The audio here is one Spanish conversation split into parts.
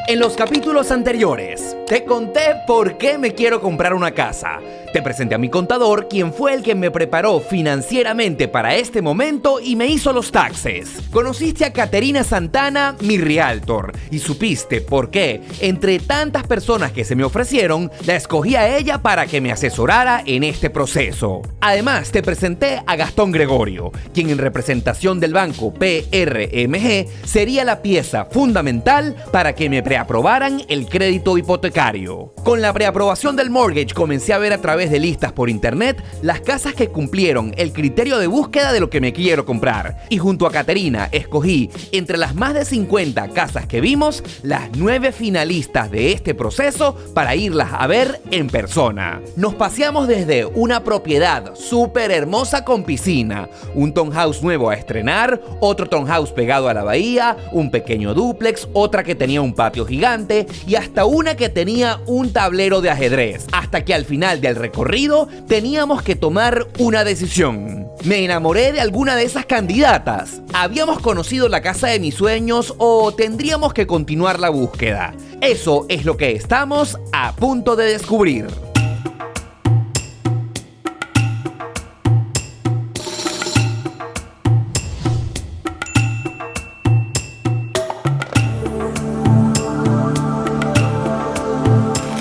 En los capítulos anteriores, te conté por qué me quiero comprar una casa. Te presenté a mi contador, quien fue el que me preparó financieramente para este momento y me hizo los taxes. Conociste a Caterina Santana, mi realtor, y supiste por qué, entre tantas personas que se me ofrecieron, la escogí a ella para que me asesorara en este proceso. Además, te presenté a Gastón Gregorio, quien en representación del banco PRMG sería la pieza fundamental para que me preaprobaran el crédito hipotecario. Con la preaprobación del mortgage comencé a ver a través de listas por internet las casas que cumplieron el criterio de búsqueda de lo que me quiero comprar. Y junto a Caterina escogí entre las más de 50 casas que vimos las 9 finalistas de este proceso para irlas a ver en persona. Nos paseamos desde una propiedad súper hermosa con piscina, un townhouse nuevo a estrenar, otro townhouse pegado a la bahía, un pequeño dúplex, otra que tenía un patio gigante y hasta una que tenía un tablero de ajedrez. Hasta que al final del recorrido teníamos que tomar una decisión. ¿Me enamoré de alguna de esas candidatas? ¿Habíamos conocido la casa de mis sueños o tendríamos que continuar la búsqueda? Eso es lo que estamos a punto de descubrir.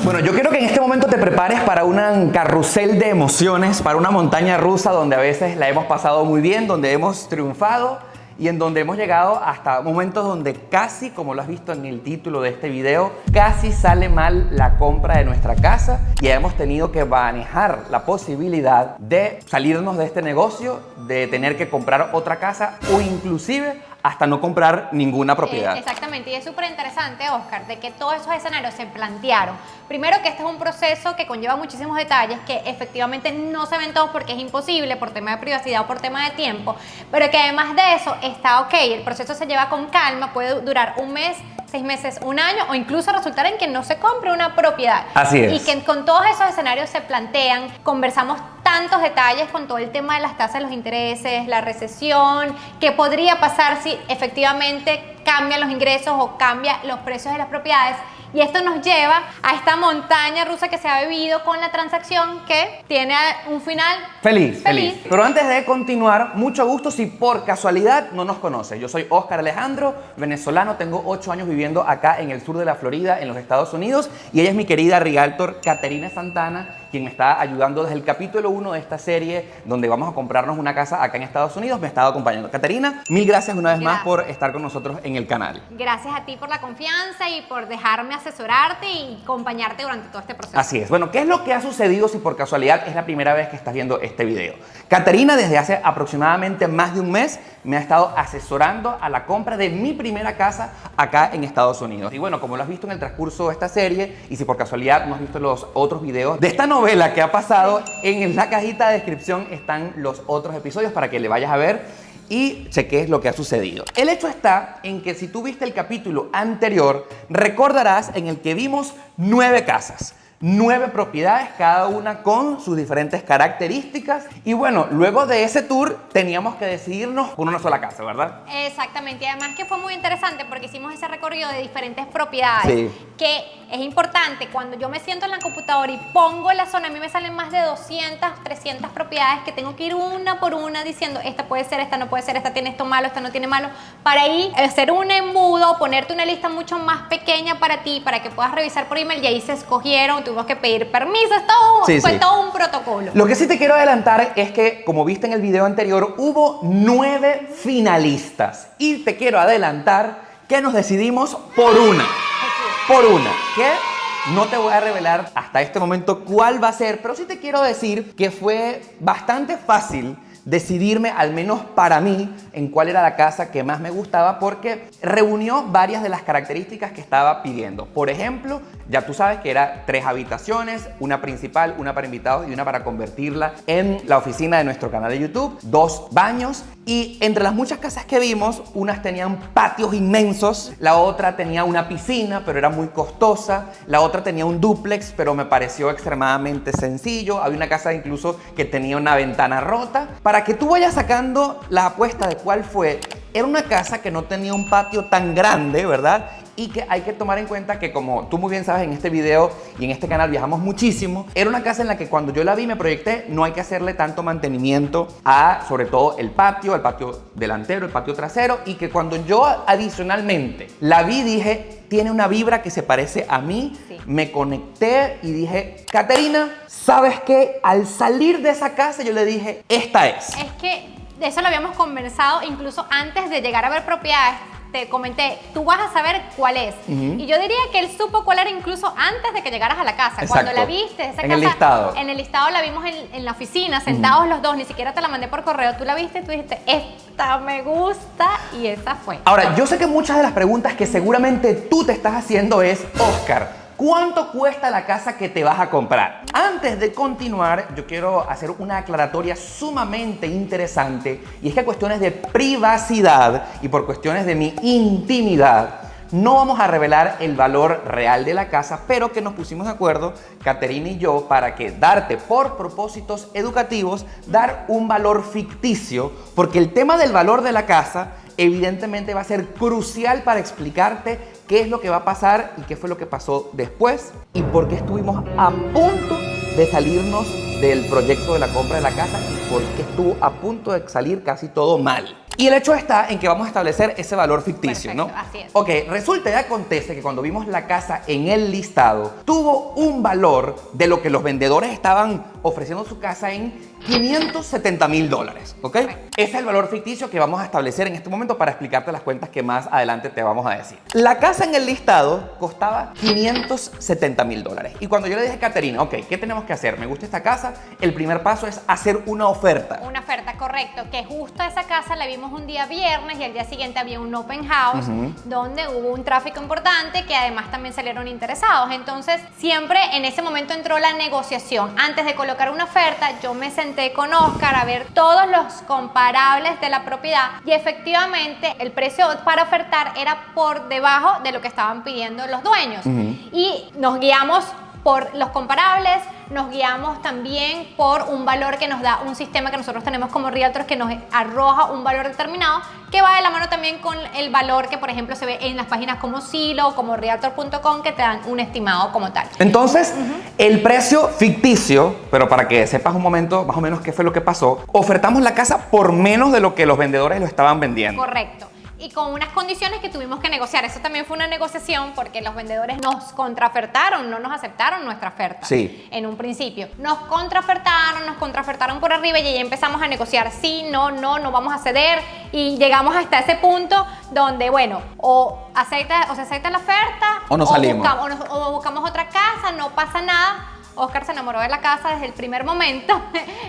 Bueno, yo quiero que en este momento te prepares para un carrusel de emociones, para una montaña rusa donde a veces la hemos pasado muy bien, donde hemos triunfado y en donde hemos llegado hasta momentos donde casi, como lo has visto en el título de este video, casi sale mal la compra de nuestra casa y hemos tenido que manejar la posibilidad de salirnos de este negocio, de tener que comprar otra casa o inclusive hasta no comprar ninguna propiedad. Exactamente, y es súper interesante, Oscar, de que todos esos escenarios se plantearon. Primero que este es un proceso que conlleva muchísimos detalles que efectivamente no se ven todos porque es imposible por tema de privacidad o por tema de tiempo, pero que además de eso está ok, el proceso se lleva con calma, puede durar un mes, 6 meses, un año o incluso resultar en que no se compre una propiedad. Así es. Y que con todos esos escenarios se plantean, conversamos tantos detalles con todo el tema de las tasas de los intereses, la recesión, qué podría pasar si efectivamente cambian los ingresos o cambian los precios de las propiedades. Y esto nos lleva a esta montaña rusa que se ha vivido con la transacción que tiene un final feliz. Pero antes de continuar, mucho gusto si por casualidad no nos conoces. Yo soy Oscar Alejandro, venezolano, tengo 8 años viviendo acá en el sur de la Florida, en los Estados Unidos, y ella es mi querida realtor Caterina Santana, quien me está ayudando desde el capítulo 1 de esta serie, donde vamos a comprarnos una casa acá en Estados Unidos. Me ha estado acompañando. Caterina, mil gracias una vez más por estar con nosotros en el canal. Gracias a ti por la confianza y por dejarme asesorarte y acompañarte durante todo este proceso. Así es. Bueno, ¿qué es lo que ha sucedido si por casualidad es la primera vez que estás viendo este video? Caterina desde hace aproximadamente más de un mes me ha estado asesorando a la compra de mi primera casa acá en Estados Unidos. Y bueno, como lo has visto en el transcurso de esta serie, y si por casualidad no has visto los otros videos de esta novela que ha pasado, en la cajita de descripción están los otros episodios para que le vayas a ver y cheques lo que ha sucedido. El hecho está en que si tú viste el capítulo anterior, recordarás en el que vimos 9 casas. 9 propiedades, cada una con sus diferentes características. Y bueno, luego de ese tour teníamos que decidirnos por una sola casa, ¿verdad? Exactamente, y además que fue muy interesante porque hicimos ese recorrido de diferentes propiedades. Sí. Que es importante, cuando yo me siento en la computadora y pongo la zona, a mí me salen más de 200, 300 propiedades que tengo que ir una por una diciendo, esta puede ser, esta no puede ser, esta tiene esto malo, esta no tiene malo, para ahí hacer un embudo, ponerte una lista mucho más pequeña para ti, para que puedas revisar por email, y ahí se escogieron, tuvimos que pedir permiso, fue todo un protocolo. Lo que sí te quiero adelantar es que, como viste en el video anterior, hubo 9 finalistas. Y te quiero adelantar que nos decidimos por una. Que no te voy a revelar hasta este momento cuál va a ser, pero sí te quiero decir que fue bastante fácil decidirme, al menos para mí, en cuál era la casa que más me gustaba, porque reunió varias de las características que estaba pidiendo. Por ejemplo, ya tú sabes que era 3 habitaciones, una principal, una para invitados y una para convertirla en la oficina de nuestro canal de YouTube, 2 baños, y entre las muchas casas que vimos, unas tenían patios inmensos, la otra tenía una piscina, pero era muy costosa, la otra tenía un dúplex, pero me pareció extremadamente sencillo, había una casa incluso que tenía una ventana rota. Para que tú vayas sacando la apuesta de cuál fue, era una casa que no tenía un patio tan grande, ¿verdad? y que hay que tomar en cuenta que, como tú muy bien sabes, en este video y en este canal viajamos muchísimo. Era una casa en la que cuando yo la vi me proyecté, no hay que hacerle tanto mantenimiento a, sobre todo, el patio delantero, el patio trasero, y que cuando yo adicionalmente la vi dije, tiene una vibra que se parece a mí. Sí. Me conecté y dije, Caterina, ¿sabes qué? Al salir de esa casa yo le dije, esta es. Es que de eso lo habíamos conversado incluso antes de llegar a ver propiedades. Te comenté, tú vas a saber cuál es. Y yo diría que él supo cuál era incluso antes de que llegaras a la casa. Exacto. Cuando la viste, esa En casa, el listado. En el listado la vimos en la oficina, sentados los dos, ni siquiera te la mandé por correo. Tú la viste y tú dijiste, esta me gusta, y esa fue. Ahora, yo sé que muchas de las preguntas que seguramente tú te estás haciendo es, Oscar, ¿cuánto cuesta la casa que te vas a comprar? Antes de continuar, yo quiero hacer una aclaratoria sumamente interesante, y es que a cuestiones de privacidad y por cuestiones de mi intimidad, no vamos a revelar el valor real de la casa, pero que nos pusimos de acuerdo, Caterina y yo, para que darte por propósitos educativos, dar un valor ficticio, porque el tema del valor de la casa evidentemente va a ser crucial para explicarte qué es lo que va a pasar y qué fue lo que pasó después y por qué estuvimos a punto de salirnos del proyecto de la compra de la casa y por qué estuvo a punto de salir casi todo mal. Y el hecho está en que vamos a establecer ese valor ficticio, Perfecto, ¿no? así es. Ok, resulta y acontece que cuando vimos la casa en el listado, tuvo un valor de lo que los vendedores estaban ofreciendo su casa en $570,000, ¿ok? Correcto. Ese es el valor ficticio que vamos a establecer en este momento para explicarte las cuentas que más adelante te vamos a decir. La casa en el listado costaba $570,000. Y cuando yo le dije a Caterina, ok, ¿qué tenemos que hacer? Me gusta esta casa. El primer paso es hacer una oferta. Una oferta, correcto, que justo esa casa la vimos un día viernes y al día siguiente había un open house donde hubo un tráfico importante que además también salieron interesados. Entonces, siempre en ese momento entró la negociación. Antes de colocar una oferta, yo me senté con Oscar a ver todos los comparables de la propiedad y efectivamente el precio para ofertar era por debajo de lo que estaban pidiendo los dueños. Y nos guiamos por los comparables, nos guiamos también por un valor que nos da un sistema que nosotros tenemos como realtors que nos arroja un valor determinado que va de la mano también con el valor que por ejemplo se ve en las páginas como Zillow, como realtor.com, que te dan un estimado como tal. Entonces, el precio ficticio, pero para que sepas un momento más o menos qué fue lo que pasó, ofertamos la casa por menos de lo que los vendedores lo estaban vendiendo. Correcto. Y con unas condiciones que tuvimos que negociar. Eso también fue una negociación porque los vendedores nos contraofertaron, no nos aceptaron nuestra oferta. Sí. En un principio. Nos contraofertaron por arriba y ya empezamos a negociar. Sí, no vamos a ceder. Y llegamos hasta ese punto donde, bueno, o se acepta la oferta o nos salimos. O buscamos otra casa, no pasa nada. Oscar se enamoró de la casa desde el primer momento.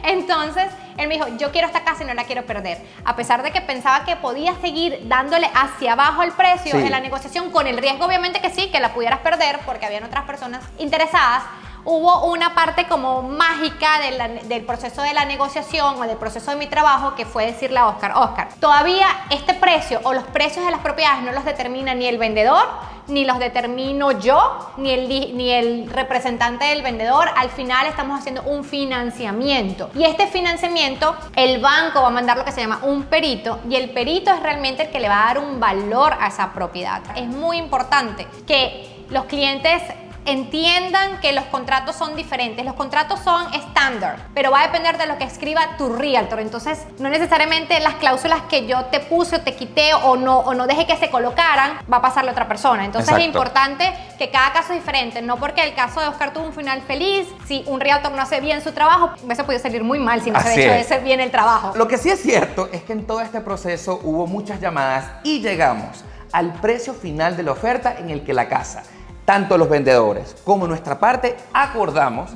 Entonces, él me dijo, yo quiero esta casa y no la quiero perder. A pesar de que pensaba que podía seguir dándole hacia abajo el precio en la negociación, con el riesgo obviamente que sí, que la pudieras perder porque habían otras personas interesadas. Hubo una parte como mágica del proceso de la negociación o del proceso de mi trabajo que fue decirle a Oscar, todavía este precio o los precios de las propiedades no los determina ni el vendedor, ni los determino yo, ni el representante del vendedor. Al final estamos haciendo un financiamiento. Y este financiamiento, el banco va a mandar lo que se llama un perito, y el perito es realmente el que le va a dar un valor a esa propiedad. Es muy importante que los clientes entiendan que los contratos son diferentes. Los contratos son estándar, pero va a depender de lo que escriba tu realtor. Entonces, no necesariamente las cláusulas que yo te puse o te quité o no dejé que se colocaran, va a pasarle a otra persona. Entonces, exacto, es importante que cada caso es diferente. No porque el caso de Oscar tuvo un final feliz, si un realtor no hace bien su trabajo, eso puede salir muy mal si no se ha hecho bien el trabajo. Lo que sí es cierto es que en todo este proceso hubo muchas llamadas y llegamos al precio final de la oferta en el que la casa, tanto los vendedores como nuestra parte, acordamos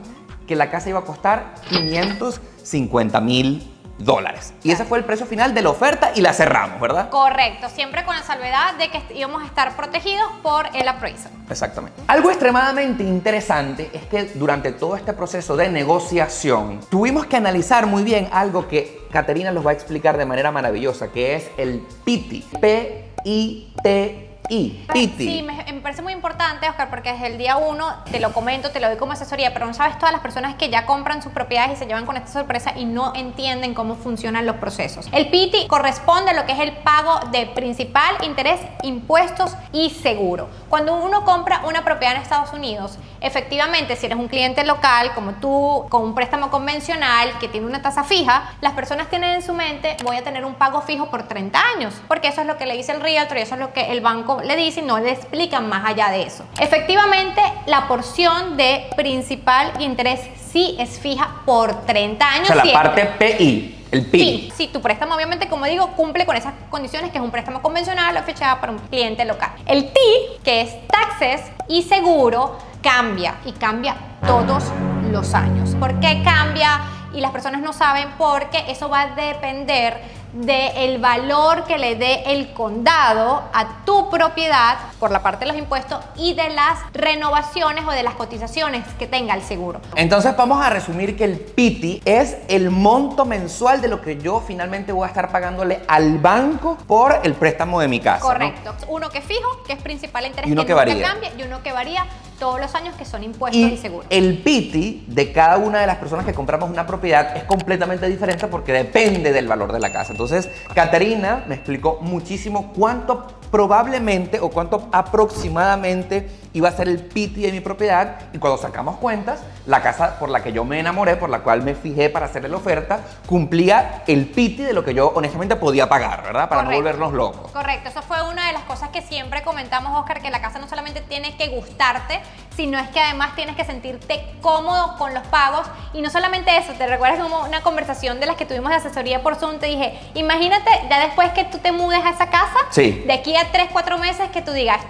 que la casa iba a costar $550,000. Y ese fue el precio final de la oferta y la cerramos, ¿verdad? Correcto, siempre con la salvedad de que íbamos a estar protegidos por el appraisal. Exactamente. Algo extremadamente interesante es que durante todo este proceso de negociación tuvimos que analizar muy bien algo que Caterina los va a explicar de manera maravillosa, que es el PITI. PITI. PI, Piti. Sí, me parece muy importante, Oscar, porque desde el día 1 te lo comento, te lo doy como asesoría, pero no sabes todas las personas que ya compran sus propiedades y se llevan con esta sorpresa y no entienden cómo funcionan los procesos. El PITI corresponde a lo que es el pago de principal, interés, impuestos y seguro. Cuando uno compra una propiedad en Estados Unidos, efectivamente, si eres un cliente local como tú, con un préstamo convencional que tiene una tasa fija, las personas tienen en su mente, voy a tener un pago fijo por 30 años, porque eso es lo que le dice el realtor y eso es lo que el banco le dice y no le explican más allá de eso. Efectivamente, la porción de principal y interés sí es fija por 30 años. O sea, la siempre. parte PI. El PI. Sí, tu préstamo obviamente, como digo, cumple con esas condiciones, que es un préstamo convencional o fechado para un cliente local. El TI, que es taxes y seguro, cambia y cambia todos los años. ¿Por qué cambia? Y las personas no saben, porque eso va a depender del valor que le dé el condado a tu propiedad por la parte de los impuestos y de las renovaciones o de las cotizaciones que tenga el seguro. Entonces vamos a resumir que el PITI es el monto mensual de lo que yo finalmente voy a estar pagándole al banco por el préstamo de mi casa. Correcto. ¿No? Uno que es fijo, que es principal interés, Y uno que nunca varía. cambia, y uno que varía todos los años, que son impuestos y seguros. El PITI de cada una de las personas que compramos una propiedad es completamente diferente porque depende del valor de la casa. Entonces, Caterina me explicó muchísimo cuánto probablemente o cuánto aproximadamente iba a ser el PITI de mi propiedad, y cuando sacamos cuentas, la casa por la que yo me enamoré, por la cual me fijé para hacerle la oferta, cumplía el PITI de lo que yo honestamente podía pagar, ¿verdad? Para no volvernos locos. Correcto, eso fue una de las cosas que siempre comentamos, Oscar, que la casa no solamente tiene que gustarte, sino es que además tienes que sentirte cómodo con los pagos. Y no solamente eso, ¿te recuerdas que hubo una conversación de las que tuvimos de asesoría por Zoom? Te dije, imagínate ya después que tú te mudes a esa casa, sí, de aquí a 3, 4 meses que tú digas,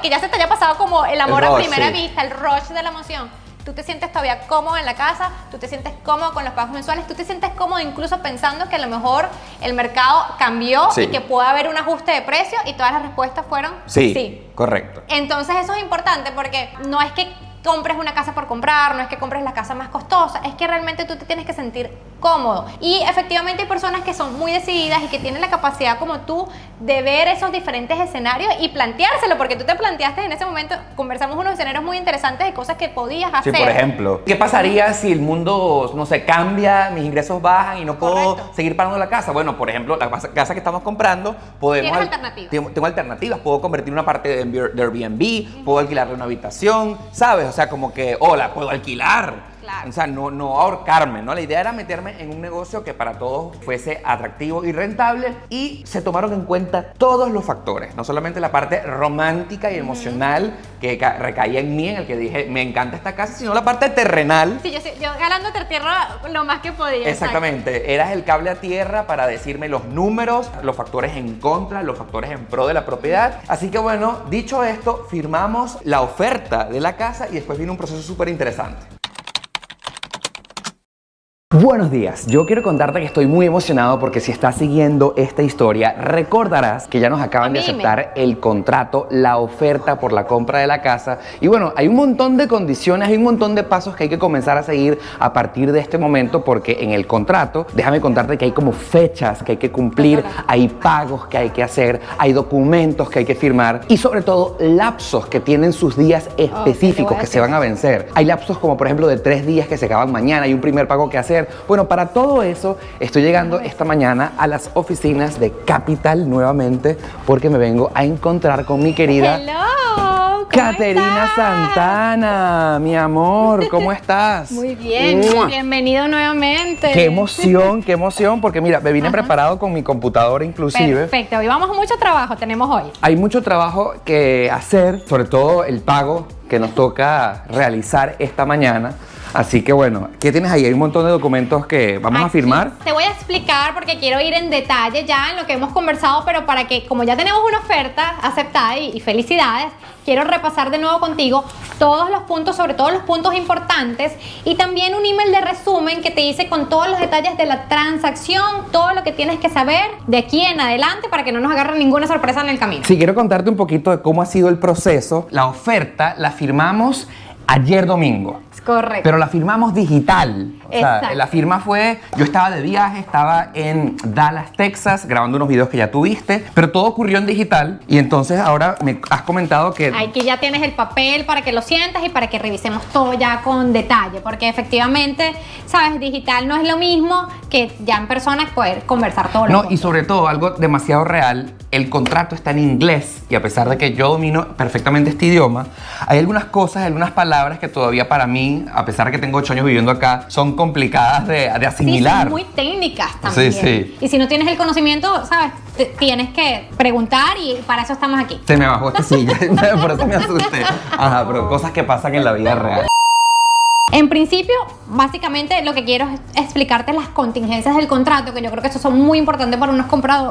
que ya se te haya pasado como el amor a primera vista, el rush de la emoción. Tú te sientes todavía cómodo en la casa, tú te sientes cómodo con los pagos mensuales, tú te sientes cómodo incluso pensando que a lo mejor el mercado cambió y que puede haber un ajuste de precio, y todas las respuestas fueron sí. Correcto. Entonces eso es importante, porque no es que compres una casa por comprar, no es que compres la casa más costosa, es que realmente tú te tienes que sentir cómodo. Y efectivamente hay personas que son muy decididas y que tienen la capacidad como tú de ver esos diferentes escenarios y planteárselo, porque tú te planteaste en ese momento, conversamos unos escenarios muy interesantes de cosas que podías hacer. Sí, por ejemplo, ¿qué pasaría si el mundo, no sé, cambia, mis ingresos bajan y no puedo seguir pagando la casa? Bueno, por ejemplo, la casa que estamos comprando, podemos... ¿Tienes alternativas? Tengo alternativas, puedo convertir una parte de Airbnb, puedo alquilarle una habitación, ¿sabes? O sea, como que, la puedo alquilar. Claro. O sea, no ahorcarme, ¿no? La idea era meterme en un negocio que para todos fuese atractivo y rentable, y se tomaron en cuenta todos los factores, no solamente la parte romántica y emocional que recaía en mí, en el que dije, me encanta esta casa, sino la parte terrenal. Sí, yo jalándote tierra lo más que podía. Exactamente, eras el cable a tierra para decirme los números, los factores en contra, los factores en pro de la propiedad. Así que bueno, dicho esto, firmamos la oferta de la casa y después vino un proceso súper interesante. Buenos días, yo quiero contarte que estoy muy emocionado porque si estás siguiendo esta historia, recordarás que ya nos acaban de aceptar el contrato, la oferta por la compra de la casa. Y bueno, hay un montón de condiciones, hay un montón de pasos que hay que comenzar a seguir a partir de este momento, porque en el contrato, déjame contarte que hay como fechas que hay que cumplir, hay pagos que hay que hacer, hay documentos que hay que firmar y sobre todo lapsos que tienen sus días específicos que se van a vencer. Hay lapsos como por ejemplo de 3 días que se acaban mañana, hay un primer pago que hacer. Bueno, para todo eso estoy llegando esta mañana a las oficinas de Capital nuevamente, porque me vengo a encontrar con mi querida Caterina Santana. Mi amor, ¿cómo estás? Muy bien, bienvenido nuevamente. Qué emoción, porque mira, me vine preparado con mi computadora inclusive. Perfecto, hoy vamos a mucho trabajo, tenemos hoy. Hay mucho trabajo que hacer, sobre todo el pago que nos toca realizar esta mañana. Así que bueno, ¿qué tienes ahí? Hay un montón de documentos que vamos a firmar. Te voy a explicar porque quiero ir en detalle ya en lo que hemos conversado, pero para que, como ya tenemos una oferta aceptada y felicidades, quiero repasar de nuevo contigo todos los puntos, sobre todo los puntos importantes, y también un email de resumen que te dice con todos los detalles de la transacción, todo lo que tienes que saber de aquí en adelante para que no nos agarre ninguna sorpresa en el camino. Sí, quiero contarte un poquito de cómo ha sido el proceso. La oferta la firmamos ayer domingo. Correcto. Pero la firmamos digital. O sea, Exacto. la firma fue, yo estaba de viaje, estaba en Dallas, Texas, grabando unos videos que ya tuviste, pero todo ocurrió en digital y entonces ahora me has comentado que... Aquí ya tienes el papel para que lo sientas y para que revisemos todo ya con detalle, porque efectivamente, sabes, digital no es lo mismo que ya en persona poder conversar todo lo No, que y sobre todo, algo demasiado real, el contrato está en inglés y a pesar de que yo domino perfectamente este idioma, hay algunas cosas, algunas palabras que todavía para mí, a pesar de que tengo 8 años viviendo acá, son complicadas de Sí, asimilar. son muy técnicas también. Sí, sí. Y si no tienes el conocimiento, sabes, tienes que preguntar y para eso estamos aquí. Se me bajó esta silla, por eso me asusté. Ajá, pero cosas que pasan en la vida real. En principio, básicamente lo que quiero es explicarte las contingencias del contrato, que yo creo que eso son muy importantes para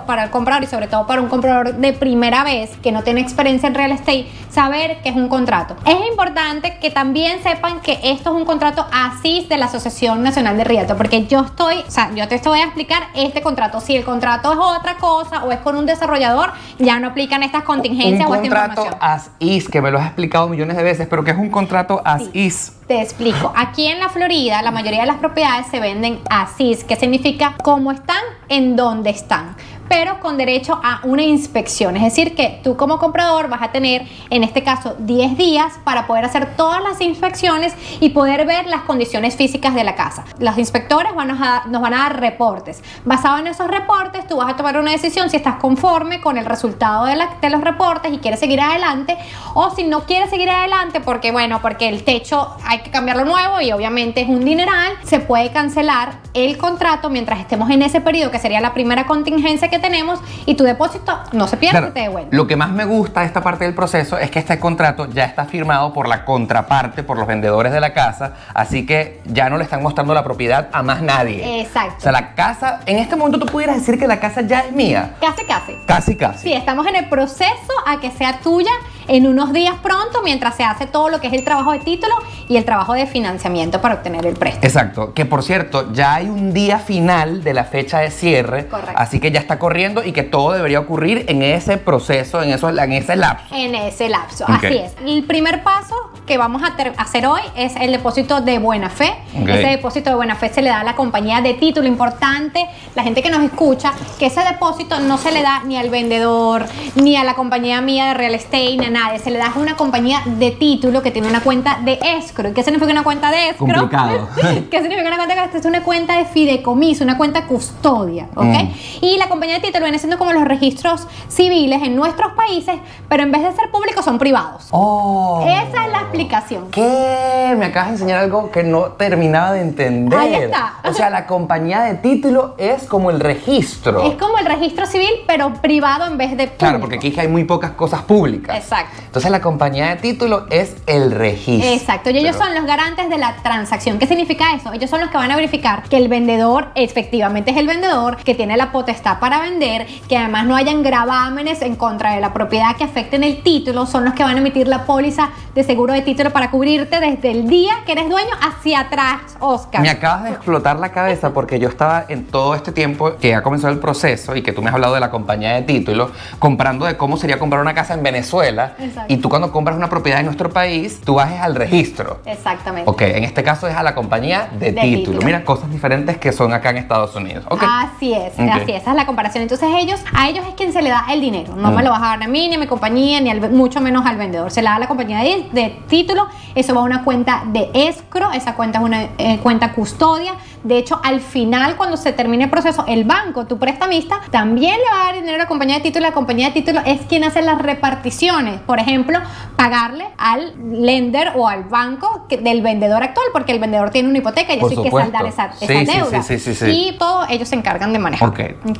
para el comprador y sobre todo para un comprador de primera vez que no tiene experiencia en real estate, saber qué es un contrato. Es importante que también sepan que esto es un contrato ASIS de la Asociación Nacional de Realtor, porque yo te estoy a explicar este contrato. Si el contrato es otra cosa o es con un desarrollador, ya no aplican estas contingencias o esta contrato información. as is, que me lo has explicado millones de veces, pero que es un contrato as Sí. is. Te explico. Aquí en la Florida, la mayoría de las propiedades se venden así, que significa cómo están, en dónde están, pero con derecho a una inspección. Es decir, que tú como comprador vas a tener, en este caso, 10 días para poder hacer todas las inspecciones y poder ver las condiciones físicas de la casa. Los inspectores nos van a dar reportes. Basado en esos reportes, tú vas a tomar una decisión si estás conforme con el resultado de los reportes y quieres seguir adelante, o si no quieres seguir adelante porque el techo hay que cambiarlo nuevo y obviamente es un dineral, se puede cancelar el contrato mientras estemos en ese periodo, que sería la primera contingencia que tenemos, y tu depósito no se pierde, Claro, te devuelve. lo que más me gusta de esta parte del proceso es que este contrato ya está firmado por la contraparte, por los vendedores de la casa, así que ya no le están mostrando la propiedad a más nadie. Exacto. O sea, la casa, en este momento tú pudieras decir que la casa ya es mía. Casi. Casi. Sí, estamos en el proceso a que sea tuya en unos días pronto, mientras se hace todo lo que es el trabajo de título y el trabajo de financiamiento para obtener el préstamo. Exacto, que por cierto, ya hay un día final de la fecha de cierre, Correcto. así que ya está corriendo y que todo debería ocurrir en ese proceso, en ese lapso. En ese lapso, Ok. así es. El primer paso que vamos a hacer hoy es el depósito de buena fe. Ok. Ese depósito de buena fe se le da a la compañía de título. Importante, la gente que nos escucha, que ese depósito no se le da ni al vendedor, ni a la compañía mía de real estate, ni a nadie. Se le da a una compañía de título que tiene una cuenta de escrow. ¿Y qué significa una cuenta de escrow? Complicado. ¿Qué significa una cuenta de escrow? Es una cuenta de fideicomiso, una cuenta custodia, ¿ok? Y la compañía de título viene siendo como los registros civiles en nuestros países, pero en vez de ser públicos son privados. Oh. Esa es la explicación. ¿Qué? Me acabas de enseñar algo que no terminaba de entender. Ahí está. O sea, la compañía de título es como el registro. Es como el registro civil, pero privado en vez de público. Claro, porque aquí hay muy pocas cosas públicas. Exacto. Entonces la compañía de título es el registro. Exacto, y ellos son los garantes de la transacción. ¿Qué significa eso? Ellos son los que van a verificar que el vendedor efectivamente es el vendedor, que tiene la potestad para vender, que además no hayan gravámenes en contra de la propiedad que afecten el título. Son los que van a emitir la póliza de seguro de título para cubrirte desde el día que eres dueño hacia atrás, Oscar. Me acabas de explotar la cabeza porque yo estaba en todo este tiempo que ha comenzado el proceso y que tú me has hablado de la compañía de título, comprando de cómo sería comprar una casa en Venezuela. Exacto. Y tú cuando compras una propiedad en nuestro país, tú vas al registro. Exactamente. Ok, en este caso es a la compañía de título. Mira, cosas diferentes que son acá en Estados Unidos. Ok. Así es, Ok. así es, esa es la comparación. Entonces a ellos es quien se le da el dinero. No me lo vas a dar a mí, ni a mi compañía, ni mucho menos al vendedor. Se le da a la compañía de título, eso va a una cuenta de escrow, esa cuenta es una cuenta custodia. De hecho, al final, cuando se termine el proceso, el banco, tu prestamista, también le va a dar dinero a la compañía de título. La compañía de título es quien hace las reparticiones. Por ejemplo, pagarle al lender o al banco del vendedor actual, porque el vendedor tiene una hipoteca y Por así que supuesto. saldar esa Sí, deuda. sí. Y todo ellos se encargan de manejar. Ok. ¿Ok?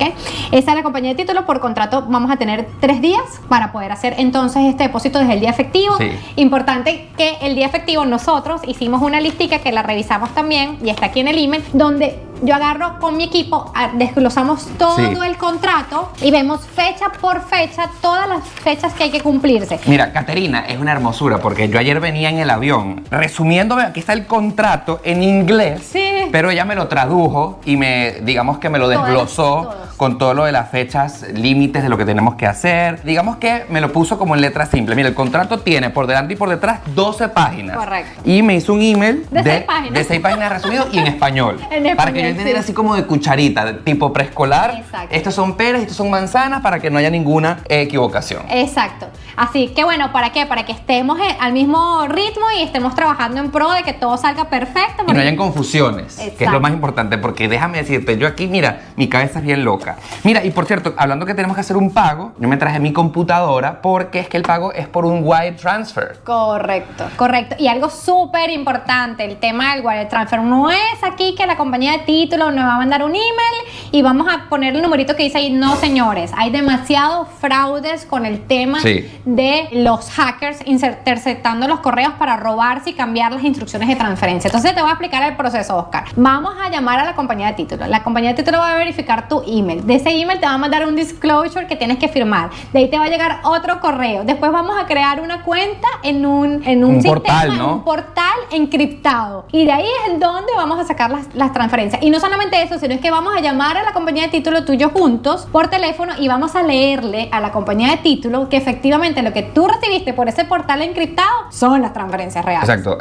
Esa es la compañía de título. Por contrato vamos a tener 3 días para poder hacer entonces este depósito desde el día efectivo. Sí. Importante que el día efectivo nosotros hicimos una listica que la revisamos también y está aquí en el email, donde yo agarro con mi equipo, desglosamos todo Sí. el contrato y vemos fecha por fecha todas las fechas que hay que cumplirse. Mira, Caterina, es una hermosura porque yo ayer venía en el avión resumiéndome, aquí está el contrato en inglés, Sí. pero ella me lo tradujo y digamos que me lo desglosó Todos. con todo lo de las fechas límites de lo que tenemos que hacer. Digamos que me lo puso como en letra simple. Mira, el contrato tiene por delante y por detrás 12 páginas. Correcto. Y me hizo un email De 6 páginas. de 6 páginas resumido y en español. En español, para que yo entendiera sí. así como de cucharita, de tipo preescolar. Exacto. Estos son peras, estos son manzanas para que no haya ninguna equivocación. Exacto. Así que bueno, ¿para qué? Para que estemos al mismo ritmo y estemos trabajando en pro de que todo salga perfecto. Y no porque- hayan confusiones, que es Exacto. lo más importante, porque déjame decirte, yo aquí, mira, mi cabeza es bien loca. Mira, y por cierto, hablando que tenemos que hacer un pago, yo me traje mi computadora porque es que el pago es por un wire transfer. Correcto, correcto. Y algo súper importante, el tema del wire transfer. No es aquí que la compañía de títulos nos va a mandar un email y vamos a poner el numerito que dice ahí. No, señores, hay demasiados fraudes con el tema Sí. de los hackers interceptando los correos para robarse y cambiar las instrucciones de transferencia. Entonces te voy a explicar el proceso, Oscar. Vamos a llamar a la compañía de títulos. La compañía de títulos va a verificar tu email. De ese email te va a mandar un disclosure que tienes que firmar. De ahí te va a llegar otro correo. Después vamos a crear una cuenta en un sistema, portal, ¿no? en un portal encriptado. Y de ahí es donde vamos a sacar las transferencias. Y no solamente eso, sino es que vamos a llamar a la compañía de título tuyo juntos por teléfono y vamos a leerle a la compañía de título que efectivamente lo que tú recibiste por ese portal encriptado son las transferencias reales. Exacto,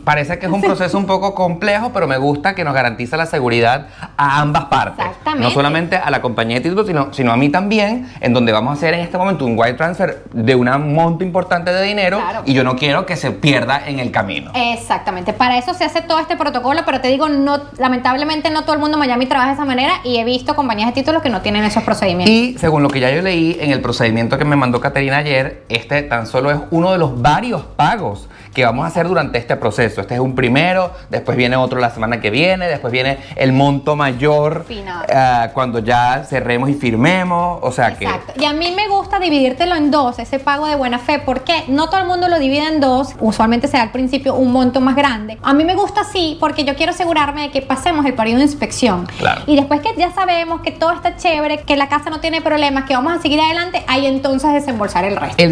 parece que es un proceso un poco complejo, pero me gusta que nos garantiza la seguridad a ambas partes. Exactamente. No solamente a la compañía de títulos, sino a mí también, en donde vamos a hacer en este momento un wire transfer de un monto importante de dinero. Claro. Y yo no quiero que se pierda en el camino. Exactamente, para eso se hace todo este protocolo, pero te digo, no, lamentablemente no todo el mundo en Miami trabaja de esa manera y he visto compañías de títulos que no tienen esos procedimientos. Y según lo que ya yo leí en el procedimiento que me mandó Caterina ayer, este tan solo es uno de los varios pagos que vamos a hacer durante este proceso. Este es un primero, después viene otro la semana que viene, después viene el monto mayor Final. cuando ya cerremos y firmemos. O sea Exacto. Y a mí me gusta dividírtelo en dos, ese pago de buena fe, porque no todo el mundo lo divide en dos. Usualmente se da al principio un monto más grande. A mí me gusta así porque yo quiero asegurarme de que pasemos el periodo de inspección. Claro. Y después que ya sabemos que todo está chévere, que la casa no tiene problemas, que vamos a seguir adelante, ahí entonces desembolsar el resto.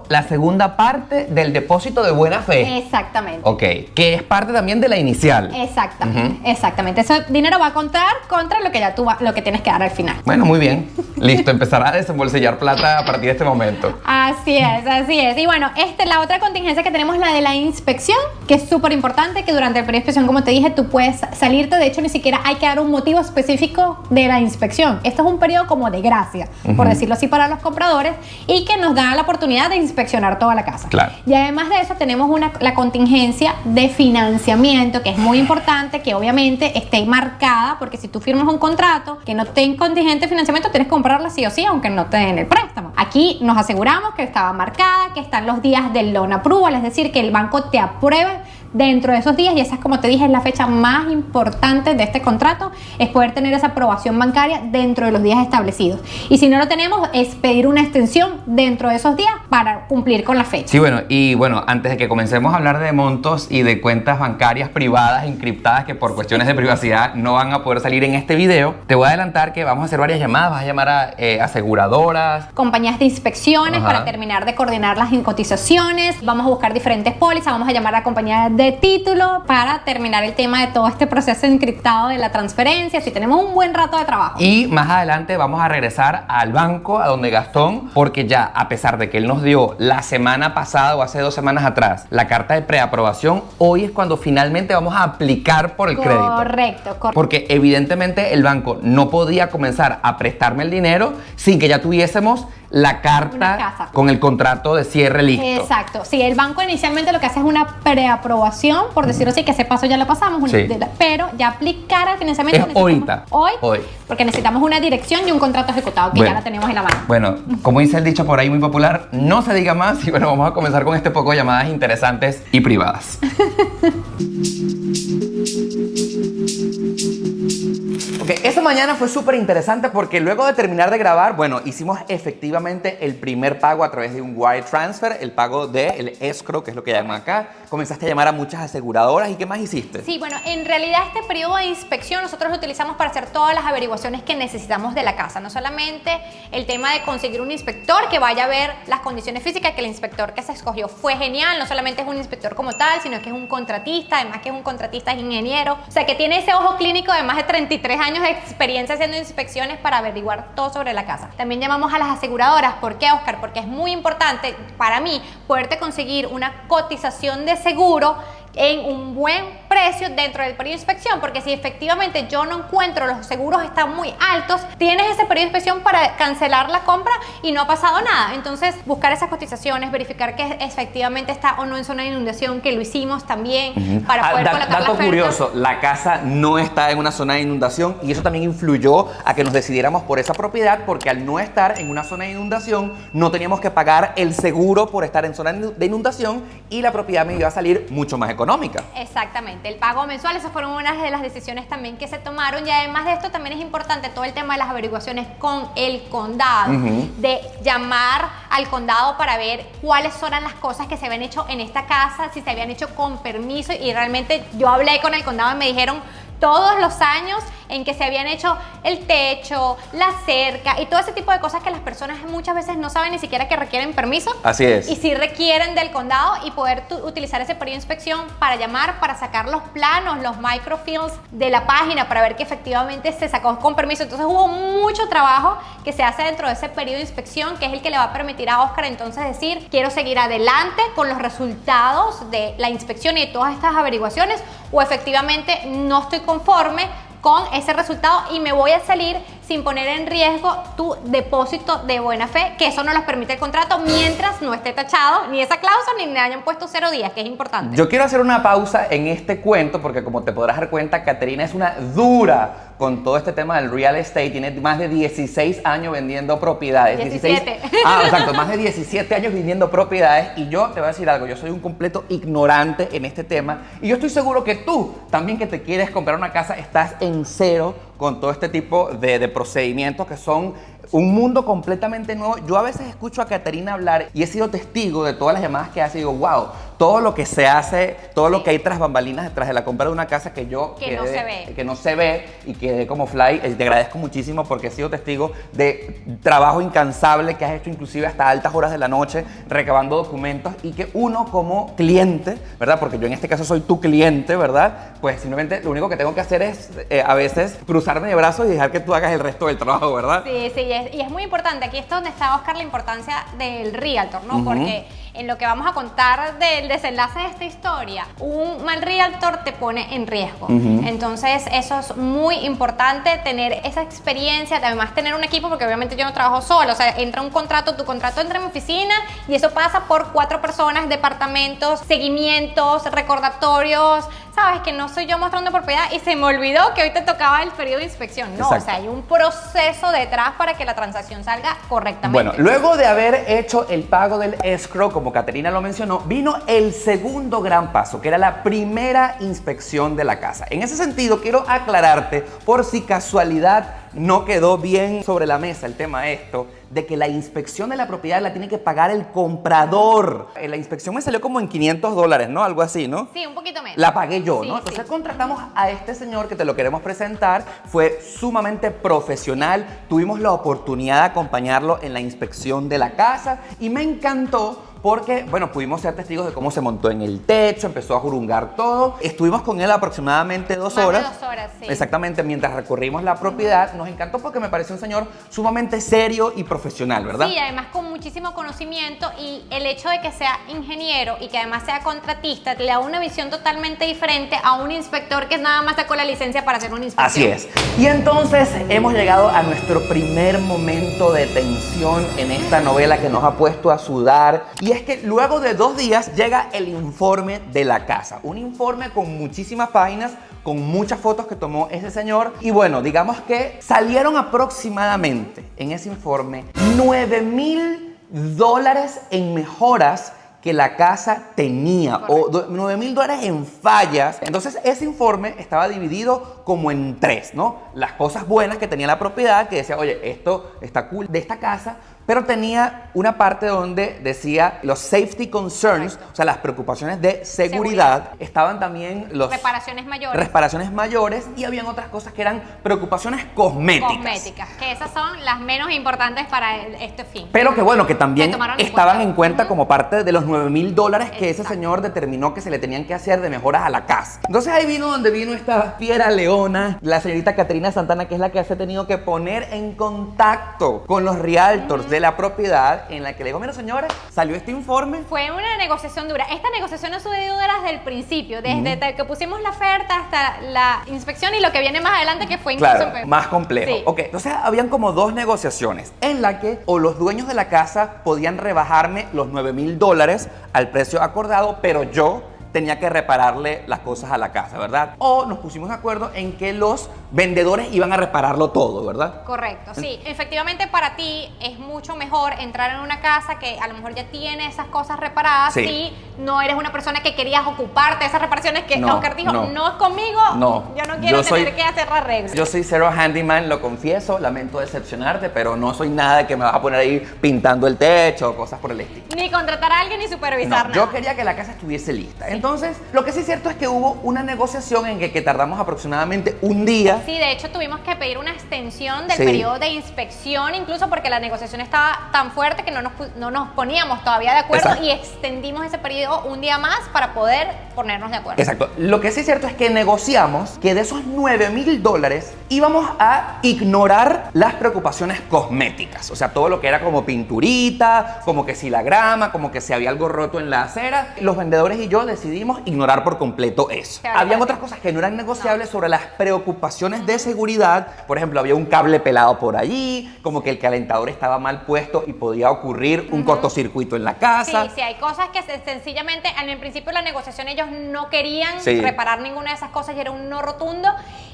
la segunda parte del depósito de buena fe. Exactamente. Ok, que es parte también de la inicial. Exactamente, exactamente. Ese dinero va a contar contra lo que ya lo que tienes que dar al final. Bueno, muy bien. Listo, empezará a desembolsillar plata a partir de este momento. Así es, así es. Y bueno, la otra contingencia que tenemos es la de la inspección, que es súper importante, que durante el periodo de inspección, como te dije, tú puedes salirte. De hecho, ni siquiera hay que dar un motivo específico de la inspección. Esto es un periodo como de gracia, por decirlo así, para los compradores y que nos da la oportunidad de inspeccionar toda la casa. Claro. Y además de eso, tenemos la contingencia de financiamiento, que es muy importante, que obviamente esté marcada, porque si tú firmas un contrato que no tenga contingente de financiamiento, tienes que comprarla sí o sí, aunque no te den el préstamo. Aquí nos aseguramos que estaba marcada, que están los días del loan approval, es decir, que el banco te apruebe dentro de esos días, y esa, como te dije, es la fecha más importante de este contrato, es poder tener esa aprobación bancaria dentro de los días establecidos. Y si no lo tenemos, es pedir una extensión dentro de esos días para cumplir con la fecha. Sí, bueno, antes de que comencemos a hablar de montos y de cuentas bancarias privadas encriptadas que por cuestiones de privacidad no van a poder salir en este video, te voy a adelantar que vamos a hacer varias llamadas, vas a llamar a aseguradoras, compañías de inspecciones. Ajá. Para terminar de coordinar las cotizaciones, vamos a buscar diferentes pólizas, vamos a llamar a compañías de título para terminar el tema de todo este proceso encriptado de la transferencia. Si tenemos un buen rato de trabajo. y más adelante vamos a regresar al banco, a donde Gastón, porque ya a pesar de que él nos dio la semana pasada o hace 2 semanas atrás la carta de preaprobación, hoy es cuando finalmente vamos a aplicar por el crédito. Correcto. Porque evidentemente el banco no podía comenzar a prestarme el dinero sin que ya tuviésemos la Una carta casa. con el contrato de cierre listo. Exacto. Sí, el banco inicialmente lo que hace es una preaprobación, por decirlo así, que ese paso ya lo pasamos, Sí. pero ya aplicar al financiamiento Es necesitamos ahorita. Hoy. porque necesitamos una dirección y un contrato ejecutado que Bueno. ya la tenemos en la mano. Bueno, como dice el dicho por ahí muy popular, no se diga más y bueno, vamos a comenzar con este poco de llamadas interesantes y privadas. Ok, esa mañana fue súper interesante porque luego de terminar de grabar, bueno, hicimos efectivamente el primer pago a través de un wire transfer, el pago del escrow, que es lo que llaman acá. Comenzaste a llamar a muchas aseguradoras. ¿Y qué más hiciste? Sí, bueno, en realidad este periodo de inspección nosotros lo utilizamos para hacer todas las averiguaciones que necesitamos de la casa. No solamente el tema de conseguir un inspector que vaya a ver las condiciones físicas, que el inspector que se escogió fue genial. No solamente es un inspector como tal, sino que es un contratista. Además que es un contratista, es ingeniero. O sea, que tiene ese ojo clínico de más de 33 años de experiencia haciendo inspecciones para averiguar todo sobre la casa. También llamamos a las aseguradoras. ¿Por qué, Oscar? Porque es muy importante para mí poderte conseguir una cotización de seguro en un buen precio dentro del periodo de inspección, porque si efectivamente yo no encuentro, los seguros están muy altos, tienes ese periodo de inspección para cancelar la compra y no ha pasado nada. Entonces, buscar esas cotizaciones, verificar que efectivamente está o no en zona de inundación, que lo hicimos también para poder colocar la Dato oferta. curioso, la casa no está en una zona de inundación y eso también influyó a que nos decidiéramos por esa propiedad, porque al no estar en una zona de inundación no teníamos que pagar el seguro por estar en zona de inundación y la propiedad me iba a salir mucho más económica. Exactamente, el pago mensual, esas fueron unas de las decisiones también que se tomaron. Y además de esto también es importante todo el tema de las averiguaciones con el condado, de llamar al condado para ver cuáles eran las cosas que se habían hecho en esta casa, si se habían hecho con permiso. Y realmente yo hablé con el condado y me dijeron todos los años en que se habían hecho el techo, la cerca y todo ese tipo de cosas que las personas muchas veces no saben ni siquiera que requieren permiso. Así es. Y sí requieren del condado, y poder utilizar ese periodo de inspección para llamar, para sacar los planos, los microfilms de la página para ver que efectivamente se sacó con permiso. Entonces hubo mucho trabajo que se hace dentro de ese periodo de inspección, que es el que le va a permitir a Oscar entonces decir: quiero seguir adelante con los resultados de la inspección y de todas estas averiguaciones, o efectivamente no estoy conforme con ese resultado y me voy a salir sin poner en riesgo tu depósito de buena fe, que eso no los permite el contrato mientras no esté tachado ni esa cláusula ni le hayan puesto 0 días, que es importante. Yo quiero hacer una pausa en este cuento porque, como te podrás dar cuenta, Caterina es una dura con todo este tema del real estate. Tiene más de 16 años vendiendo propiedades. 17. Exacto, más de 17 años vendiendo propiedades. Y yo te voy a decir algo, yo soy un completo ignorante en este tema. Y yo estoy seguro que tú, también que te quieres comprar una casa, estás en cero con todo este tipo de procedimientos que son un mundo completamente nuevo. Yo a veces escucho a Caterina hablar y he sido testigo de todas las llamadas que hace y digo, wow, todo lo que se hace, todo lo que hay tras bambalinas detrás de la compra de una casa que yo que no se ve y quedé como fly. Te agradezco muchísimo porque he sido testigo de trabajo incansable que has hecho, inclusive hasta altas horas de la noche recabando documentos, y que uno como cliente, ¿verdad? Porque yo en este caso soy tu cliente, ¿verdad? Pues simplemente lo único que tengo que hacer es a veces cruzarme de brazos y dejar que tú hagas el resto del trabajo, ¿verdad? Sí, y es muy importante. Aquí es donde está, Oscar, la importancia del realtor, ¿no? Porque en lo que vamos a contar del desenlace de esta historia, un mal realtor te pone en riesgo. Entonces eso es muy importante, tener esa experiencia, además tener un equipo, porque obviamente yo no trabajo solo. O sea, entra un contrato, tu contrato entra en mi oficina y eso pasa por 4 personas, departamentos, seguimientos, recordatorios. Sabes que no soy yo mostrando propiedad y se me olvidó que hoy te tocaba el periodo de inspección. No, exacto. O sea, hay un proceso detrás para que la transacción salga correctamente. Bueno, luego de haber hecho el pago del escrow, como Caterina lo mencionó, vino el segundo gran paso, que era la primera inspección de la casa. En ese sentido, quiero aclararte, por si casualidad no quedó bien sobre la mesa el tema de que la inspección de la propiedad la tiene que pagar el comprador. La inspección me salió como en $500, ¿no? Algo así, ¿no? Sí, un poquito menos. La pagué yo, Sí, ¿no? Entonces sí. contratamos a este señor que te lo queremos presentar. Fue sumamente profesional. Tuvimos la oportunidad de acompañarlo en la inspección de la casa y me encantó porque, bueno, pudimos ser testigos de cómo se montó en el techo, empezó a jurungar todo. Estuvimos con él aproximadamente 2 horas. Más de 2 horas, sí. Exactamente, mientras recorrimos la propiedad. Nos encantó porque me pareció un señor sumamente serio y profesional, ¿verdad? Sí, además con muchísimo conocimiento, y el hecho de que sea ingeniero y que además sea contratista le da una visión totalmente diferente a un inspector que nada más sacó la licencia para hacer una inspección. Así es. Y entonces hemos llegado a nuestro primer momento de tensión en esta novela que nos ha puesto a sudar. Y es que luego de 2 días llega el informe de la casa. Un informe con muchísimas páginas, con muchas fotos que tomó ese señor. Y bueno, digamos que salieron aproximadamente en ese informe $9,000 en mejoras que la casa tenía, Correcto. o $9,000 en fallas. Entonces ese informe estaba dividido como en tres, ¿no? Las cosas buenas que tenía la propiedad, que decía, oye, esto está cool de esta casa, pero tenía una parte donde decía los safety concerns, Correcto. o sea, las preocupaciones de seguridad. Estaban también los reparaciones mayores, y habían otras cosas que eran preocupaciones cosméticas. Que esas son las menos importantes para este fin. Pero que bueno, que también Se tomaron en estaban cuenta. en cuenta como parte de los $9,000 que ese Exacto. señor determinó que se le tenían que hacer de mejoras a la casa. Entonces ahí vino donde vino esta fiera leona, la señorita Caterina Santana, que es la que se ha tenido que poner en contacto con los realtors de la propiedad, en la que le digo, mira señores, salió este informe. Fue una negociación dura. Esta negociación no fue dura desde el principio, desde que pusimos la oferta hasta la inspección y lo que viene más adelante, que fue incluso Claro, más complejo. Sí. Ok, entonces habían como dos negociaciones en la que o los dueños de la casa podían rebajarme los $9,000 al precio acordado, pero yo tenía que repararle las cosas a la casa, ¿verdad? O nos pusimos de acuerdo en que los vendedores iban a repararlo todo, ¿verdad? Correcto, sí. Efectivamente, para ti es mucho mejor entrar en una casa que a lo mejor ya tiene esas cosas reparadas, Sí. si no eres una persona que querías ocuparte de esas reparaciones, que No, Oscar dijo, no. no es conmigo, No. yo no quiero Yo soy- tener que hacer arreglos. Yo soy cero handyman, lo confieso, lamento decepcionarte, pero no soy nada de que me vas a poner ahí pintando el techo o cosas por el estilo. Ni contratar a alguien ni supervisar No, nada. yo quería que la casa estuviese lista. Entonces, lo que sí es cierto es que hubo una negociación en que tardamos aproximadamente un día. Sí, de hecho tuvimos que pedir una extensión del Sí. periodo de inspección, incluso porque la negociación estaba tan fuerte que no nos poníamos todavía de acuerdo. Exacto. Y extendimos ese periodo un día más para poder ponernos de acuerdo. Exacto. Lo que sí es cierto es que negociamos que de esos $9,000 íbamos a ignorar las preocupaciones cosméticas. O sea, todo lo que era como pinturita, como que si la grama, como que si había algo roto en la acera. Los vendedores y yo decidimos ignorar por completo eso. Claro. Habían otras cosas que no eran negociables sobre las preocupaciones de seguridad. Por ejemplo, había un cable pelado por allí, como que el calentador estaba mal puesto y podía ocurrir un cortocircuito en la casa. Sí, sí, hay cosas que sencillamente en el principio de la negociación ellos no querían Sí. reparar ninguna de esas cosas y era un no rotundo.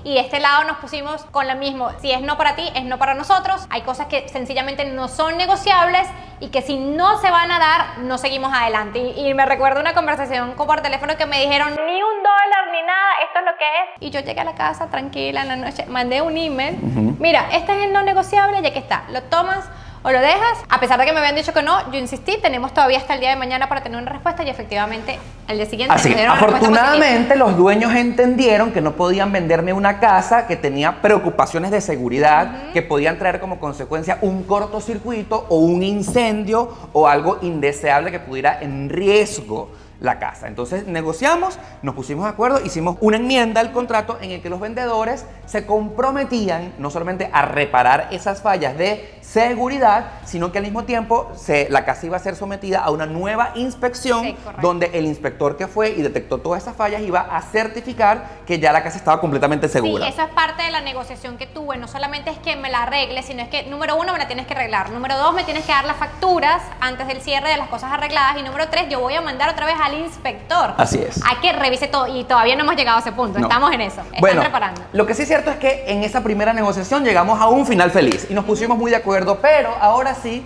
Y de este lado nos pusimos con lo mismo. Si es no para ti, es no para nosotros. Hay cosas que sencillamente no son negociables y que si no se van a dar, no seguimos adelante. Y me recuerdo una conversación por teléfono que me dijeron, ni $1 ni nada, esto es lo que es. Y yo llegué a la casa tranquila en la noche, mandé un email. Mira, este es el no negociable, ya que está. Lo tomas o lo dejas. A pesar de que me habían dicho que no, yo insistí. Tenemos todavía hasta el día de mañana para tener una respuesta y efectivamente al día siguiente Así, nos dieron una respuesta positiva. afortunadamente los dueños entendieron que no podían venderme una casa que tenía preocupaciones de seguridad, que podían traer como consecuencia un cortocircuito o un incendio o algo indeseable que pudiera en riesgo la casa. Entonces negociamos, nos pusimos de acuerdo, hicimos una enmienda al contrato en el que los vendedores se comprometían no solamente a reparar esas fallas de seguridad, sino que al mismo tiempo la casa iba a ser sometida a una nueva inspección, Sí, correcto. donde el inspector que fue y detectó todas esas fallas iba a certificar que ya la casa estaba completamente segura. Sí, eso es parte de la negociación que tuve. No solamente es que me la arregles, sino es que, número 1, me la tienes que arreglar. Número 2, me tienes que dar las facturas antes del cierre de las cosas arregladas. Y número 3, yo voy a mandar otra vez al inspector. Así es. A que revise todo. Y todavía no hemos llegado a ese punto. No. Estamos en eso. Están Bueno, preparando. lo que sí es cierto es que en esa primera negociación llegamos a un final feliz y nos pusimos muy de acuerdo, pero ahora sí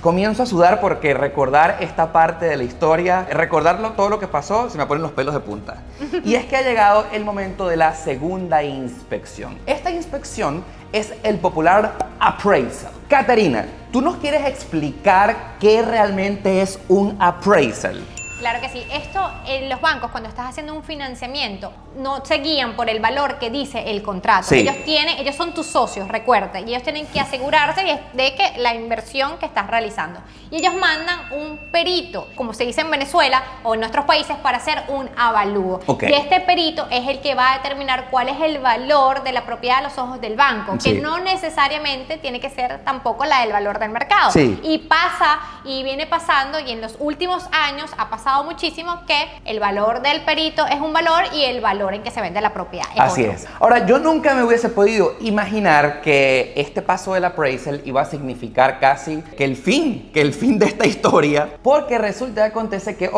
comienzo a sudar porque recordar esta parte de la historia, recordarlo todo lo que pasó, se me ponen los pelos de punta. Y es que ha llegado el momento de la segunda inspección. Esta inspección es el popular appraisal. Caterina, ¿tú nos quieres explicar qué realmente es un appraisal? Claro que sí. Esto, en los bancos, cuando estás haciendo un financiamiento, no se guían por el valor que dice el contrato. Sí. Ellos son tus socios, recuerda, y ellos tienen que asegurarse de que la inversión que estás realizando. Y ellos mandan un perito, como se dice en Venezuela o en nuestros países, para hacer un avalúo. Ok. Y este perito es el que va a determinar cuál es el valor de la propiedad a los ojos del banco, Sí. que no necesariamente tiene que ser tampoco la del valor del mercado. Sí. Y pasa y viene pasando, y en los últimos años ha pasado muchísimo que el valor del perito es un valor y el valor en que se vende la propiedad es Así otro. es. Ahora, yo nunca me hubiese podido imaginar que este paso del appraisal iba a significar casi que el fin de esta historia, porque resulta que acontece que,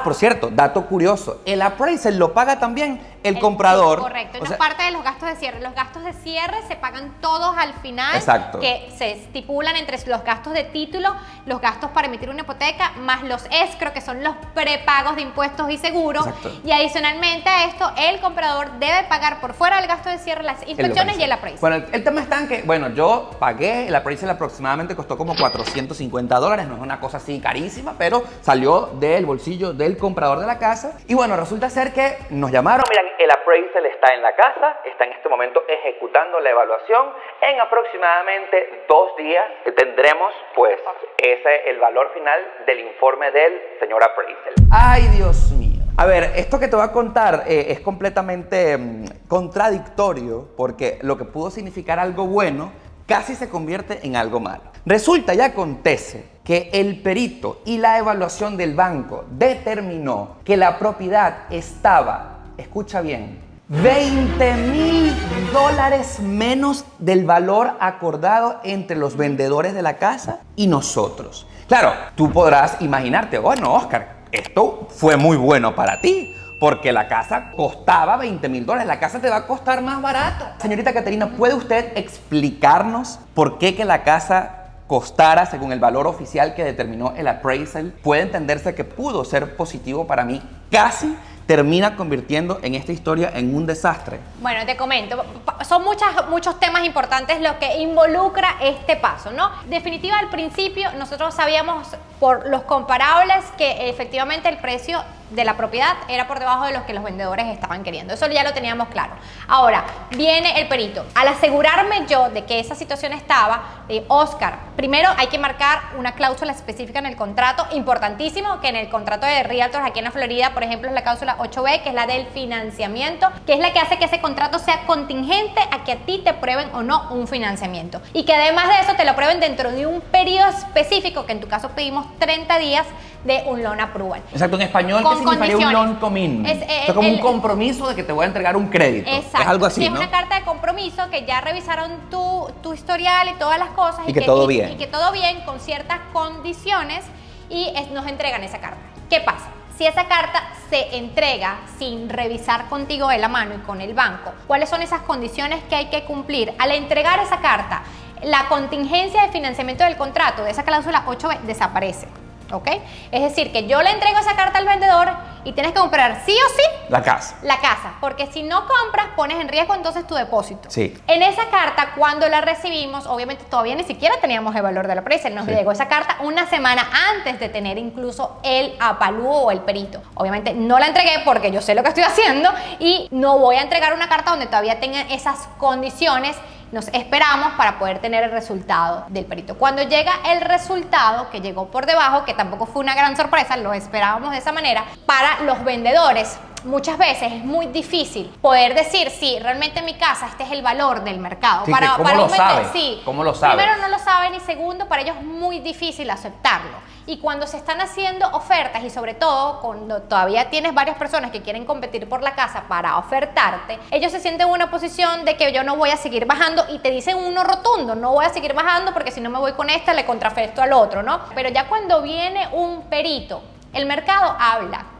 por cierto, dato curioso, el appraisal lo paga también el comprador. Sí, correcto, O no sea, es parte de los gastos de cierre. Los gastos de cierre se pagan todos al final, exacto. que se estipulan entre los gastos de título, los gastos para emitir una hipoteca, más los escro, que son los prepagos de impuestos y seguros. Exacto. Y adicionalmente a esto, el comprador debe pagar por fuera del gasto de cierre las inspecciones y el appraisal. Bueno, el tema está en que, bueno, yo pagué, el appraisal aproximadamente costó como $450, no es una cosa así carísima, pero salió del bolsillo del comprador de la casa. Y bueno, resulta ser que nos llamaron, miren, el appraisal está en la casa, está en este momento ejecutando la evaluación. En aproximadamente 2 días tendremos, pues, el valor final del informe del señor appraisal. ¡Ay, Dios mío! A ver, esto que te voy a contar es completamente contradictorio, porque lo que pudo significar algo bueno casi se convierte en algo malo. Resulta y acontece que el perito y la evaluación del banco determinó que la propiedad estaba, escucha bien, $20,000 menos del valor acordado entre los vendedores de la casa y nosotros. Claro, tú podrás imaginarte, bueno, Oscar, esto fue muy bueno para ti, porque la casa costaba $20,000. La casa te va a costar más barato. Señorita Caterina, ¿puede usted explicarnos por qué que la casa costara según el valor oficial que determinó el appraisal? Puede entenderse que pudo ser positivo para mí, casi termina convirtiendo en esta historia en un desastre. Bueno, te comento, son muchos temas importantes lo que involucra este paso, ¿no? Definitiva, al principio nosotros sabíamos por los comparables que efectivamente el precio de la propiedad era por debajo de los que los vendedores estaban queriendo. Eso ya lo teníamos claro. Ahora, viene el perito. Al asegurarme yo de que esa situación estaba, Oscar, primero hay que marcar una cláusula específica en el contrato, importantísimo, que en el contrato de Realtors aquí en la Florida, por ejemplo, es la cláusula 8B, que es la del financiamiento, que es la que hace que ese contrato sea contingente a que a ti te prueben o no un financiamiento. Y que además de eso te lo prueben dentro de un periodo específico, que en tu caso pedimos 30 días de un loan approval. Exacto, en español, ¿qué significaría un loan commitment? Es como un compromiso de que te voy a entregar un crédito. Exacto. Es algo así, sí, ¿no? Es una carta de compromiso que ya revisaron tu historial y todas las cosas. Y que todo bien. Y que todo bien, con ciertas condiciones, y nos entregan esa carta. ¿Qué pasa? Si esa carta se entrega sin revisar contigo de la mano y con el banco, ¿cuáles son esas condiciones que hay que cumplir? Al entregar esa carta, la contingencia de financiamiento del contrato, de esa cláusula 8B, desaparece. ¿Ok? Es decir, que yo le entrego esa carta al vendedor y tienes que comprar sí o sí la casa. La casa, porque si no compras pones en riesgo entonces tu depósito. Sí. En esa carta, cuando la recibimos, obviamente todavía ni siquiera teníamos el valor de la appraisal. Nos llegó esa carta una semana antes de tener incluso el avalúo o el perito. Obviamente no la entregué porque yo sé lo que estoy haciendo y no voy a entregar una carta donde todavía tengan esas condiciones. Nos esperamos para poder tener el resultado del perito. Cuando llega el resultado, que llegó por debajo, que tampoco fue una gran sorpresa, lo esperábamos de esa manera, para los vendedores muchas veces es muy difícil poder decir si realmente en mi casa este es el valor del mercado. Sí, ¿cómo lo sabe? Sí. ¿Cómo lo sabe? Primero no lo saben y segundo, para ellos es muy difícil aceptarlo. Y cuando se están haciendo ofertas y sobre todo cuando todavía tienes varias personas que quieren competir por la casa para ofertarte, ellos se sienten en una posición de que yo no voy a seguir bajando y te dicen uno rotundo, no voy a seguir bajando porque si no me voy con esta le contrafesto al otro, ¿no? Pero ya cuando viene un perito, el mercado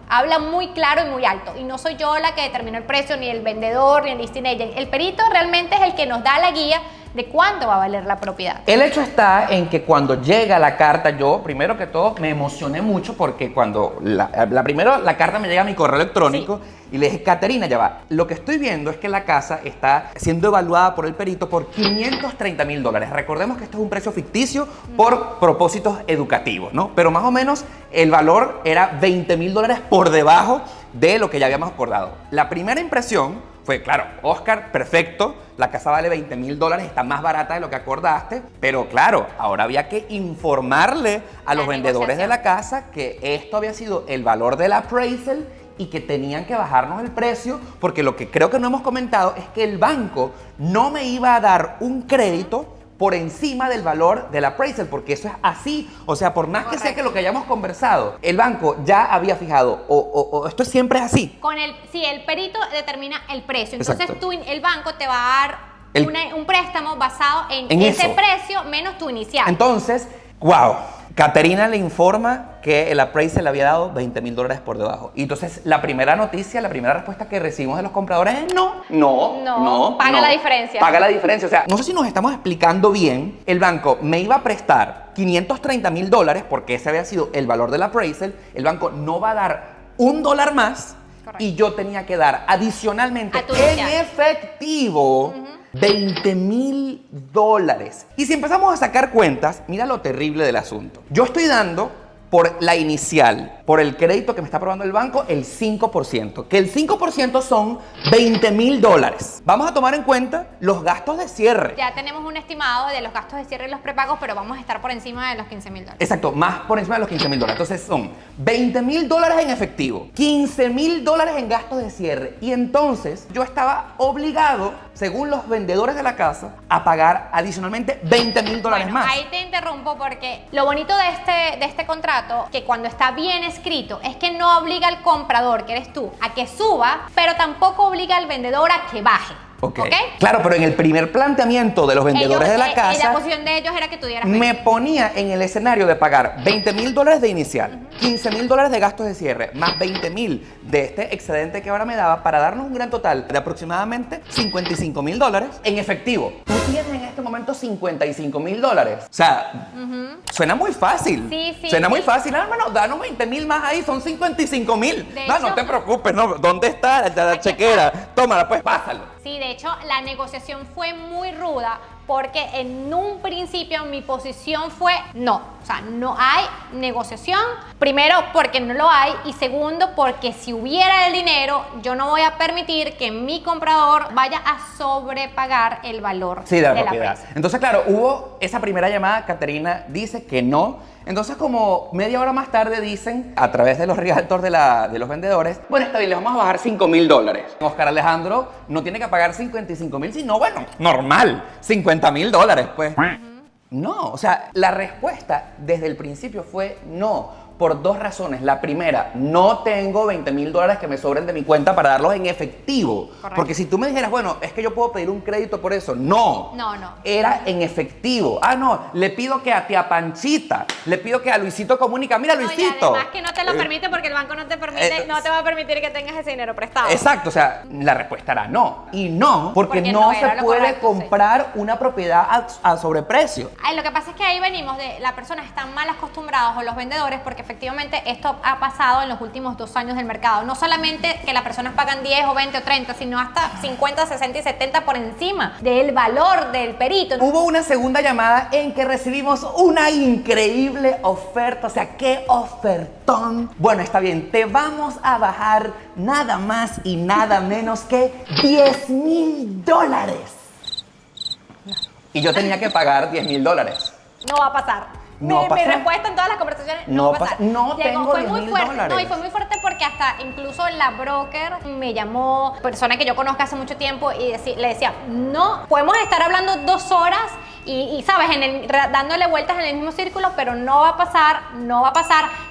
habla muy claro y muy alto, y no soy yo la que determina el precio, ni el vendedor, ni el listing agent. El perito realmente es el que nos da la guía de cuánto va a valer la propiedad. El hecho está en que cuando llega la carta, yo primero que todo me emocioné mucho porque cuando la carta me llega a mi correo electrónico, sí, y le dije, Caterina, ya va, lo que estoy viendo es que la casa está siendo evaluada por el perito por $530,000. Recordemos que esto es un precio ficticio por propósitos educativos, ¿no? Pero más o menos el valor era $20,000 por debajo de lo que ya habíamos acordado. La primera impresión fue, claro, Oscar, perfecto, la casa vale $20,000, está más barata de lo que acordaste, pero claro, ahora había que informarle a los vendedores de la casa que esto había sido el valor del appraisal y que tenían que bajarnos el precio, porque lo que creo que no hemos comentado es que el banco no me iba a dar un crédito por encima del valor del appraisal, porque eso es así. O sea, por más que sea que lo que hayamos conversado, el banco ya había fijado, o esto siempre es así. Sí, el perito determina el precio. Entonces el banco te va a dar un préstamo basado en ese precio menos tu inicial. Entonces, wow, Caterina le informa que el appraisal le había dado $20,000 por debajo. Y entonces la primera noticia, la primera respuesta que recibimos de los compradores es no. Paga la diferencia. Paga la diferencia. O sea, no sé si nos estamos explicando bien. El banco me iba a prestar $530,000 porque ese había sido el valor del appraisal. El banco no va a dar $1 más. Correcto. Y yo tenía que dar adicionalmente en efectivo $20,000. Y si empezamos a sacar cuentas, mira lo terrible del asunto. Yo estoy dando por la inicial, por el crédito que me está aprobando el banco, el 5%. Que el 5% son $20,000. Vamos a tomar en cuenta los gastos de cierre. Ya tenemos un estimado de los gastos de cierre y los prepagos, pero vamos a estar por encima de los $15,000. Exacto, más por encima de los $15,000. Entonces son $20,000 en efectivo, $15,000 en gastos de cierre. Y entonces yo estaba obligado, según los vendedores de la casa, a pagar adicionalmente $20,000 más. Ahí te interrumpo porque lo bonito de este contrato, que cuando está bien escrito, es que no obliga al comprador, que eres tú, a que suba, pero tampoco obliga al vendedor a que baje. Ok. Claro, pero en el primer planteamiento de los vendedores de la casa, la posición de ellos era que tuvieras me ponía en el escenario de pagar $20,000 de inicial, $15,000 de gastos de cierre, más $20,000 de este excedente que ahora me daba para darnos un gran total de aproximadamente $55,000 en efectivo. Tú tienes en este momento $55,000. O sea, suena muy fácil. Sí, suena muy fácil. No, hermano, danos $20,000 más ahí, son $55,000. No te preocupes, no. ¿Dónde está la chequera? Tómala, pues, pásalo. Sí, de hecho, la negociación fue muy ruda porque en un principio mi posición fue no. O sea, no hay negociación. Primero, porque no lo hay. Y segundo, porque si hubiera el dinero, yo no voy a permitir que mi comprador vaya a sobrepagar el valor de la propiedad. presa. Entonces, claro, hubo esa primera llamada. Caterina dice que no. Entonces, como media hora más tarde dicen, a través de los realtors de los vendedores, bueno, está bien, les vamos a bajar $5,000. Oscar Alejandro no tiene que pagar $55,000, sino, bueno, normal, $50,000, pues. No, o sea, la respuesta desde el principio fue no. Por dos razones. La primera, no tengo $20,000 que me sobren de mi cuenta para darlos en efectivo. Correcto. Porque si tú me dijeras, bueno, es que yo puedo pedir un crédito por eso. No. Era en efectivo. Ah, no, le pido que a tía Panchita, le pido que a Luisito Comunica. Mira, Luisito. Y además que no te lo permite porque el banco no te permite, no te va a permitir que tengas ese dinero prestado. Exacto, o sea, la respuesta era no. Y no, porque no se puede comprar una propiedad a sobreprecio. Ay, lo que pasa es que ahí venimos de las personas están mal acostumbrados o los vendedores porque efectivamente esto ha pasado en los últimos 2 años del mercado. No solamente que las personas pagan 10 o 20 o 30, sino hasta 50, 60 y 70 por encima del valor del perito. Hubo una segunda llamada en que recibimos una increíble oferta. O sea, ¿qué ofertón? Bueno, está bien, te vamos a bajar nada más y nada menos que $10,000. Y yo tenía que pagar $10,000. No va a pasar. Mi respuesta en todas las conversaciones no va a pasar. No tengo fue muy fuerte. $10,000. No, y fue muy fuerte porque hasta incluso la broker me llamó, persona que yo conozco hace mucho tiempo, y le decía, no, podemos estar hablando 2 horas y sabes, dándole vueltas en el mismo círculo, pero no va a pasar.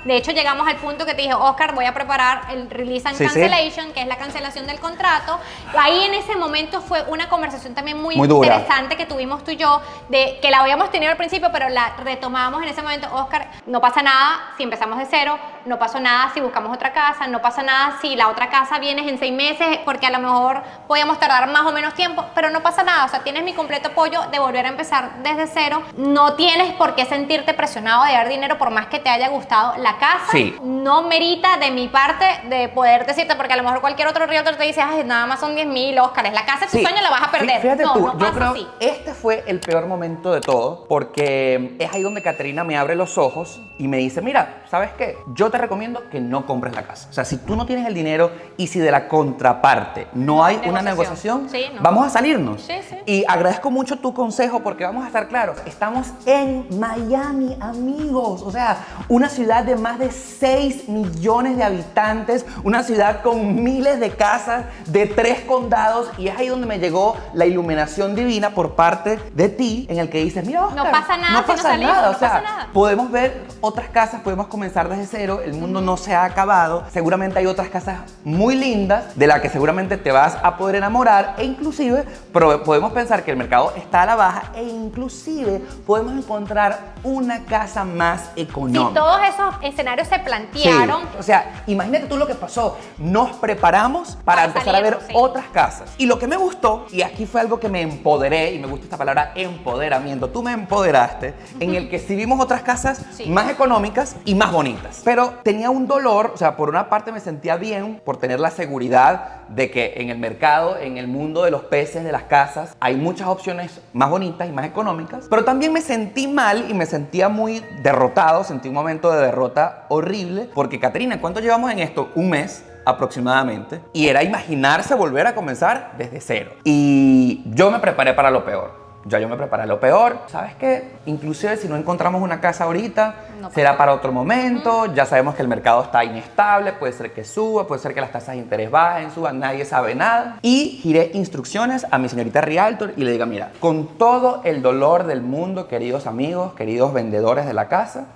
De hecho, llegamos al punto que te dije, Oscar, voy a preparar el release and cancellation, que es la cancelación del contrato. Ahí en ese momento fue una conversación también muy interesante que tuvimos tú y yo, de que la habíamos tenido al principio, pero la retomamos en ese momento. Oscar, no pasa nada si empezamos de cero, no pasa nada si buscamos otra casa, no pasa nada si la otra casa viene en 6 meses, porque a lo mejor podíamos tardar más o menos tiempo, pero no pasa nada. O sea, tienes mi completo apoyo de volver a empezar desde cero. No tienes por qué sentirte presionado de dar dinero por más que te haya gustado la casa. Sí. No merita de mi parte de poder decirte, porque a lo mejor cualquier otro realtor te dice, ay, nada más son 10,000, Oscar, es la casa de tus sueños, la vas a perder. Fíjate no, tú, no yo pasa creo así. Este fue el peor momento de todo, porque es ahí donde Caterina me abre los ojos y me dice, mira, ¿sabes qué? Yo te recomiendo que no compres la casa. O sea, si tú no tienes el dinero y si de la contraparte no hay una negociación, sí, no. Vamos a salirnos. Sí, sí. Y agradezco mucho tu consejo porque vamos a estar claros, estamos en Miami, amigos. O sea, una ciudad de más de 6 millones de habitantes, una ciudad con miles de casas, de 3 condados, y es ahí donde me llegó la iluminación divina por parte de ti, en el que dices, mira, Oscar, no pasa nada, no pasa si no salimos, nada. no O sea, pasa nada. Podemos ver otras casas, podemos comenzar desde cero, el mundo no se ha acabado, seguramente hay otras casas muy lindas de las que seguramente te vas a poder enamorar, e inclusive podemos pensar que el mercado está a la baja, e inclusive podemos encontrar una casa más económica. Si todos esos escenarios se plantearon. Sí. O sea, imagínate tú lo que pasó. Nos preparamos para empezar a ver salirnos, sí. otras casas. Y lo que me gustó, y aquí fue algo que me empoderé, y me gusta esta palabra empoderamiento, tú me empoderaste, en el que sí vimos otras casas Sí. más económicas y más bonitas. Pero tenía un dolor, o sea, por una parte me sentía bien por tener la seguridad de que en el mercado, en el mundo de los peces, de las casas, hay muchas opciones más bonitas y más económicas. Pero también me sentí mal y me sentía muy derrotado, sentí un momento de derrota horrible, porque Caterina, ¿cuánto llevamos en esto? Un mes aproximadamente. Y era imaginarse volver a comenzar desde cero. Y yo me preparé para lo peor. Ya yo me preparé a lo peor. ¿Sabes qué? Inclusive si no encontramos una casa ahorita, No será para otro momento. Ya sabemos que el mercado está inestable, puede ser que suba, puede ser que las tasas de interés bajen, suban, nadie sabe nada. Y giré instrucciones a mi señorita Realtor y le digo, mira, con todo el dolor del mundo, queridos amigos, queridos vendedores de la casa,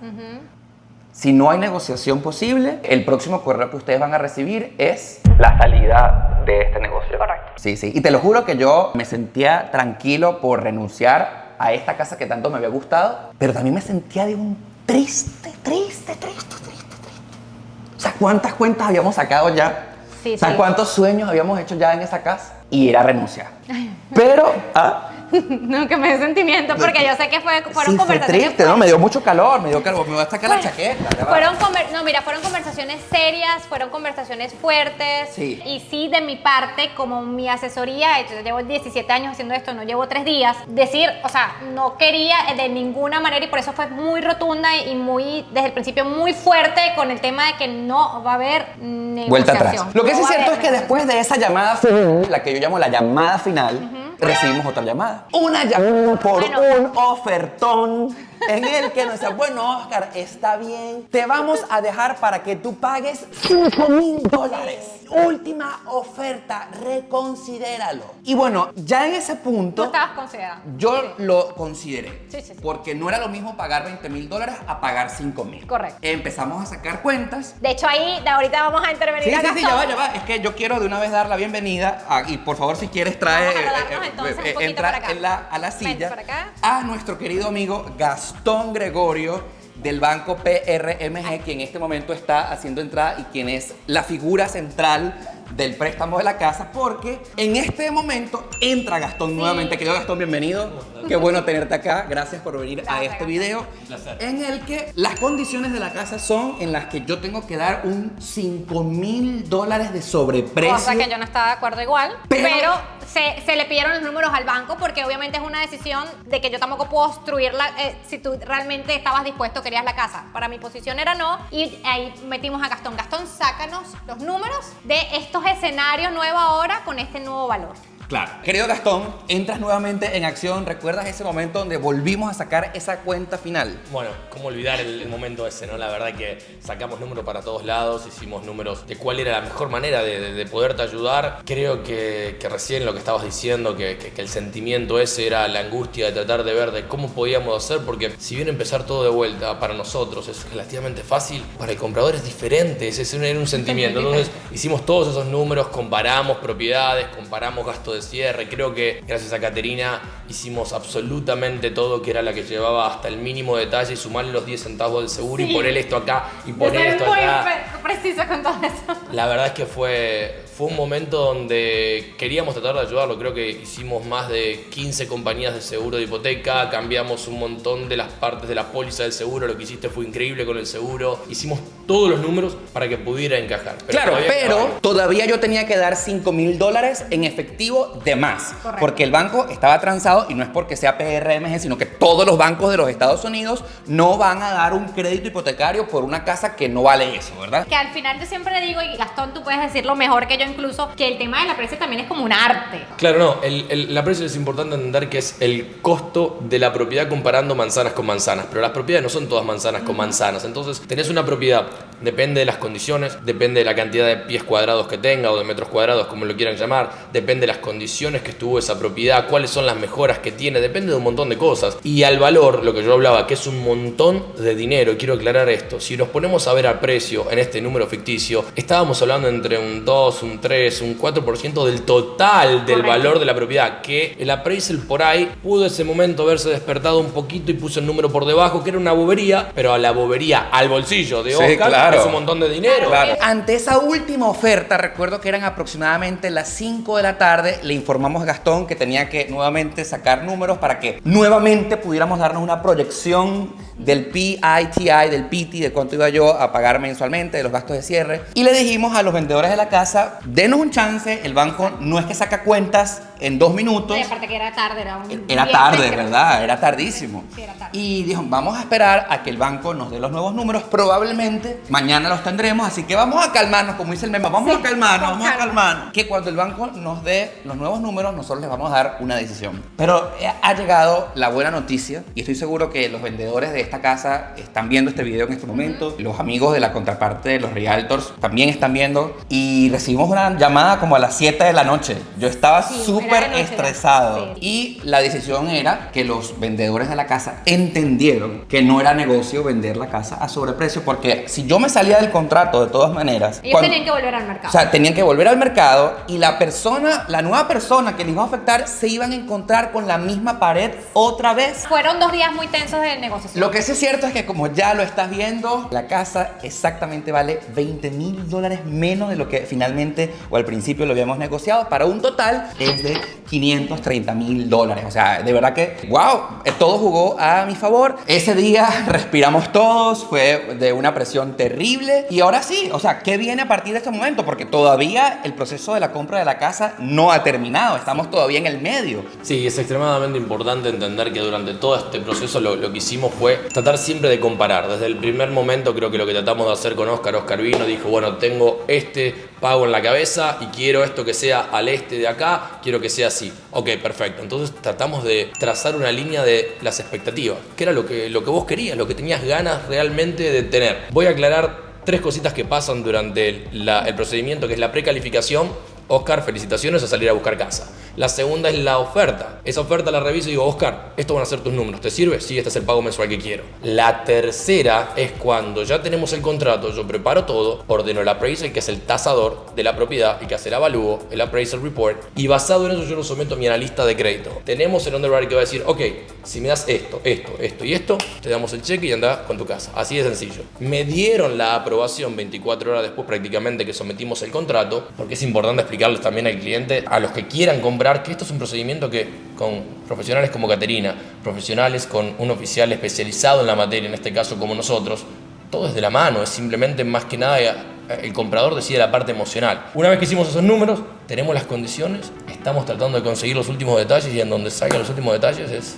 si no hay negociación posible, el próximo correo que ustedes van a recibir es la salida de este negocio. Correcto. Sí, sí. Y te lo juro que yo me sentía tranquilo por renunciar a esta casa que tanto me había gustado, pero también me sentía de un triste. O sea, ¿cuántas cuentas habíamos sacado ya? Sí, O sea, sí. ¿cuántos sueños habíamos hecho ya en esa casa? Y era renunciar. Pero, No, que me dé sentimiento, porque yo sé que fueron sí, fue conversaciones. triste, ¿no? Me dio mucho calor, me voy a sacar la chaqueta. ya va. Fueron conversaciones serias, fueron conversaciones fuertes. Sí. Y sí, de mi parte, como mi asesoría, yo llevo 17 años haciendo esto, no llevo 3 días, decir, o sea, no quería de ninguna manera, y por eso fue muy rotunda y muy, desde el principio, muy fuerte con el tema de que no va a haber negociación. Vuelta atrás. Lo que sí No es va a cierto haber es que después de esa llamada final, la que yo llamo la llamada final, recibimos otra llamada. Una llamada por Bueno. un ofertón en el que nos decía, bueno, Oscar, está bien, te vamos a dejar para que tú pagues $5,000. Última oferta, reconsidéralo. Y bueno, ya en ese Tú punto, estabas considerando. yo lo consideré. Sí. Porque no era lo mismo pagar $20,000 a pagar $5,000. Correcto. Empezamos a sacar cuentas. De hecho, ahí, de ahorita vamos a intervenir Sí, a sí, Gastón. ya va. Es que yo quiero de una vez dar la bienvenida y por favor, si quieres, trae, Vamos a rodarnos entonces un poquito entra para acá. a la Vente silla para acá. a nuestro querido amigo Gastón Gregorio del banco PRMG, quien en este momento está haciendo entrada y quien es la figura central del préstamo de la casa, porque en este momento entra Gastón nuevamente. Querido Gastón, bienvenido. Qué bueno tenerte acá. Gracias por venir a Gracias, este Gastón. video en el que las condiciones de la casa son en las que yo tengo que dar un $5,000 de sobreprecio. Cosa que yo no estaba de acuerdo igual, Pero- pero se le pidieron los números al banco porque obviamente es una decisión de que yo tampoco puedo obstruirla si tú realmente estabas dispuesto, querías la casa. Para mi posición era no, y ahí metimos a Gastón. Gastón, sácanos los números de estos escenarios nuevos ahora con este nuevo valor. Claro. Querido Gastón, entras nuevamente en acción. ¿Recuerdas ese momento donde volvimos a sacar esa cuenta final? Bueno, cómo olvidar el momento ese, ¿no? La verdad que sacamos números para todos lados, hicimos números de cuál era la mejor manera de poderte ayudar. Creo que recién lo que estabas diciendo, que el sentimiento ese era la angustia de tratar de ver de cómo podíamos hacer, porque si bien empezar todo de vuelta para nosotros es relativamente fácil, para el comprador es diferente, era un sentimiento. Entonces hicimos todos esos números, comparamos propiedades, comparamos gasto de cierre. Creo que gracias a Caterina hicimos absolutamente todo, que era la que llevaba hasta el mínimo detalle, y sumarle los 10 centavos del seguro y poner esto acá y poner esto muy acá. preciso con todo eso. La verdad es que fue un momento donde queríamos tratar de ayudarlo. Creo que hicimos más de 15 compañías de seguro de hipoteca, cambiamos un montón de las partes de la póliza del seguro. Lo que hiciste fue increíble con el seguro. Hicimos todos los números para que pudiera encajar. Claro, todavía pero quedaba- todavía yo tenía que dar $5,000 en efectivo de más. Correcto. Porque el banco estaba transado, y no es porque sea PRMG, sino que todos los bancos de los Estados Unidos no van a dar un crédito hipotecario por una casa que no vale eso, ¿verdad? Que al final yo siempre digo, y Gastón, tú puedes decirlo mejor que yo incluso, que el tema de la precio también es como un arte. Claro, no, la precio es importante entender que es el costo de la propiedad comparando manzanas con manzanas, pero las propiedades no son todas manzanas con manzanas. Entonces tenés una propiedad Depende de las condiciones, depende de la cantidad de pies cuadrados que tenga o de metros cuadrados, como lo quieran llamar, depende de las condiciones que estuvo esa propiedad, cuáles son las mejoras que tiene, depende de un montón de cosas. Y al valor, lo que yo hablaba, que es un montón de dinero, quiero aclarar esto, si nos ponemos a ver al precio en este número ficticio, estábamos hablando entre un 2, un 3, un 4% del total del valor de la propiedad, que el appraisal por ahí pudo ese momento haberse despertado un poquito y puso el número por debajo, que era una bobería, pero a la bobería, al bolsillo de Oscar, claro. es un montón de dinero. Claro. Ante esa última oferta, recuerdo que eran aproximadamente las 5 de la tarde, le informamos a Gastón que tenía que nuevamente sacar números para que nuevamente pudiéramos darnos una proyección del PITI, del PT, de cuánto iba yo a pagar mensualmente, de los gastos de cierre. Y le dijimos a los vendedores de la casa, denos un chance, el banco no es que saca cuentas en 2 minutos. Y aparte que era tarde, Era tarde, ¿verdad? Era tardísimo. Sí, era tarde. Y dijo, vamos a esperar a que el banco nos dé los nuevos números. Probablemente mañana los tendremos, así que vamos a calmarnos, como dice el meme, vamos a calmarnos. Que cuando el banco nos dé los nuevos números, nosotros les vamos a dar una decisión. Pero ha llegado la buena noticia y estoy seguro que los vendedores de esta casa están viendo este video en este momento. Los amigos de la contraparte de los realtors también están viendo. Y recibimos una llamada como a las 7 de la noche. Yo estaba súper estresado. Sí. Y la decisión era que los vendedores de la casa entendieron que no era negocio vender la casa a sobreprecio, porque si yo me salía del contrato de todas maneras, Ellos tenían que volver al mercado. o sea, tenían que volver al mercado y la nueva persona que les iba a afectar se iban a encontrar con la misma pared otra vez. Fueron 2 días muy tensos de negociación. Lo que sí es cierto es que, como ya lo estás viendo, la casa exactamente vale $20,000 menos de lo que finalmente o al principio lo habíamos negociado, para un total es de $530,000. O sea, de verdad que, wow, todo jugó a mi favor. Ese día respiramos todos, fue de una presión terrible. Y ahora sí, o sea, ¿qué viene a partir de este momento? Porque todavía el proceso de la compra de la casa no ha terminado, estamos todavía en el medio. Sí, es extremadamente importante entender que durante todo este proceso lo que hicimos fue tratar siempre de comparar. Desde el primer momento creo que lo que tratamos de hacer con Oscar vino, dijo, bueno, tengo este pago en la cabeza y quiero esto que sea al este de acá, quiero que sea así. Ok, perfecto. Entonces tratamos de trazar una línea de las expectativas, que era lo que vos querías, lo que tenías ganas realmente de tener. Voy a aclarar 3 cositas que pasan durante el procedimiento, que es la precalificación. Oscar, felicitaciones a salir a buscar casa. La segunda es la oferta. Esa oferta la reviso y digo, Oscar, estos van a ser tus números, ¿te sirve? Sí, este es el pago mensual que quiero. La tercera es cuando ya tenemos el contrato, yo preparo todo, ordeno el appraisal, que es el tasador de la propiedad, y que hace el avalúo, el appraisal report, y basado en eso yo lo someto a mi analista de crédito. Tenemos el underwriter que va a decir, ok, si me das esto y esto, te damos el cheque y anda con tu casa. Así de sencillo. Me dieron la aprobación 24 horas después prácticamente que sometimos el contrato, porque es importante explicarles también al cliente, a los que quieran comprar, que esto es un procedimiento que con profesionales como Caterina, profesionales con un oficial especializado en la materia, en este caso como nosotros, todo es de la mano, es simplemente más que nada el comprador decide la parte emocional. Una vez que hicimos esos números, tenemos las condiciones, estamos tratando de conseguir los últimos detalles y en donde salgan los últimos detalles es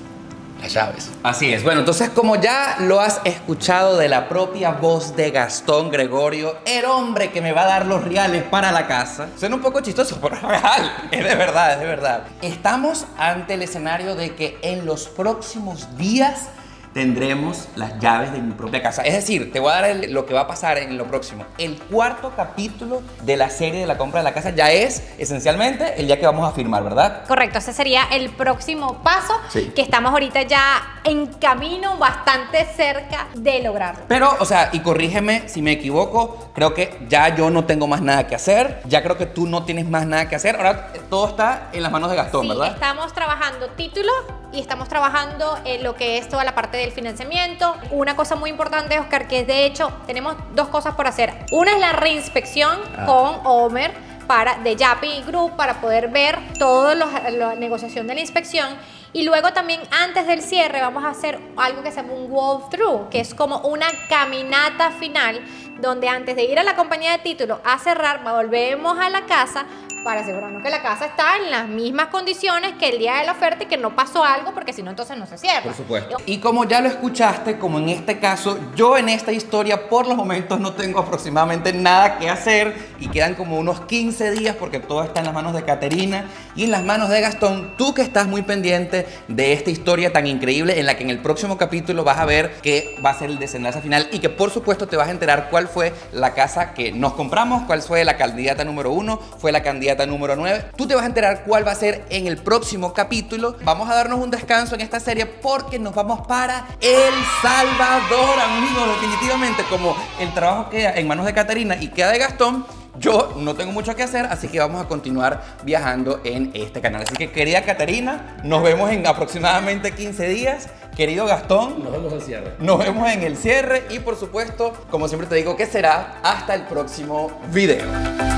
las llaves. Así es. Bueno, entonces, como ya lo has escuchado de la propia voz de Gastón Gregorio, el hombre que me va a dar los reales para la casa, suena un poco chistoso, pero es real, es de verdad, es de verdad. Estamos ante el escenario de que en los próximos días tendremos las llaves de mi propia casa. Es decir, te voy a dar lo que va a pasar en lo próximo. El 4º capítulo de la serie de la compra de la casa ya es esencialmente el día que vamos a firmar, ¿verdad? Correcto, ese sería el próximo paso, Sí. que estamos ahorita ya en camino, bastante cerca de lograrlo. Pero, o sea, y corrígeme si me equivoco, creo que ya yo no tengo más nada que hacer, ya creo que tú no tienes más nada que hacer, ahora todo está en las manos de Gastón, Sí, ¿verdad? estamos trabajando título y estamos trabajando en lo que es toda la parte del financiamiento. Una cosa muy importante, Oscar, que de hecho tenemos 2 cosas por hacer. Una es la reinspección con Omer de Yapi Group para poder ver toda la negociación de la inspección. Y luego también antes del cierre vamos a hacer algo que se llama un walkthrough, que es como una caminata final, donde antes de ir a la compañía de título a cerrar, volvemos a la casa para asegurarnos que la casa está en las mismas condiciones que el día de la oferta y que no pasó algo, porque si no, entonces no se cierra. Por supuesto. Y como ya lo escuchaste, como en este caso, yo en esta historia por los momentos no tengo aproximadamente nada que hacer y quedan como unos 15 días porque todo está en las manos de Caterina y en las manos de Gastón. Tú que estás muy pendiente de esta historia tan increíble en la que en el próximo capítulo vas a ver que va a ser el desenlace final y que por supuesto te vas a enterar cuál fue la casa que nos compramos, cuál fue la candidata número 1, fue la candidata número 9. Tú te vas a enterar cuál va a ser en el próximo capítulo. Vamos a darnos un descanso en esta serie porque nos vamos para El Salvador, amigos. Definitivamente, como el trabajo queda en manos de Caterina y queda de Gastón, yo no tengo mucho que hacer, así que vamos a continuar viajando en este canal. Así que, querida Caterina, nos vemos en aproximadamente 15 días. Querido Gastón, Nos vemos al cierre. nos vemos en el cierre y por supuesto, como siempre te digo, que será hasta el próximo video.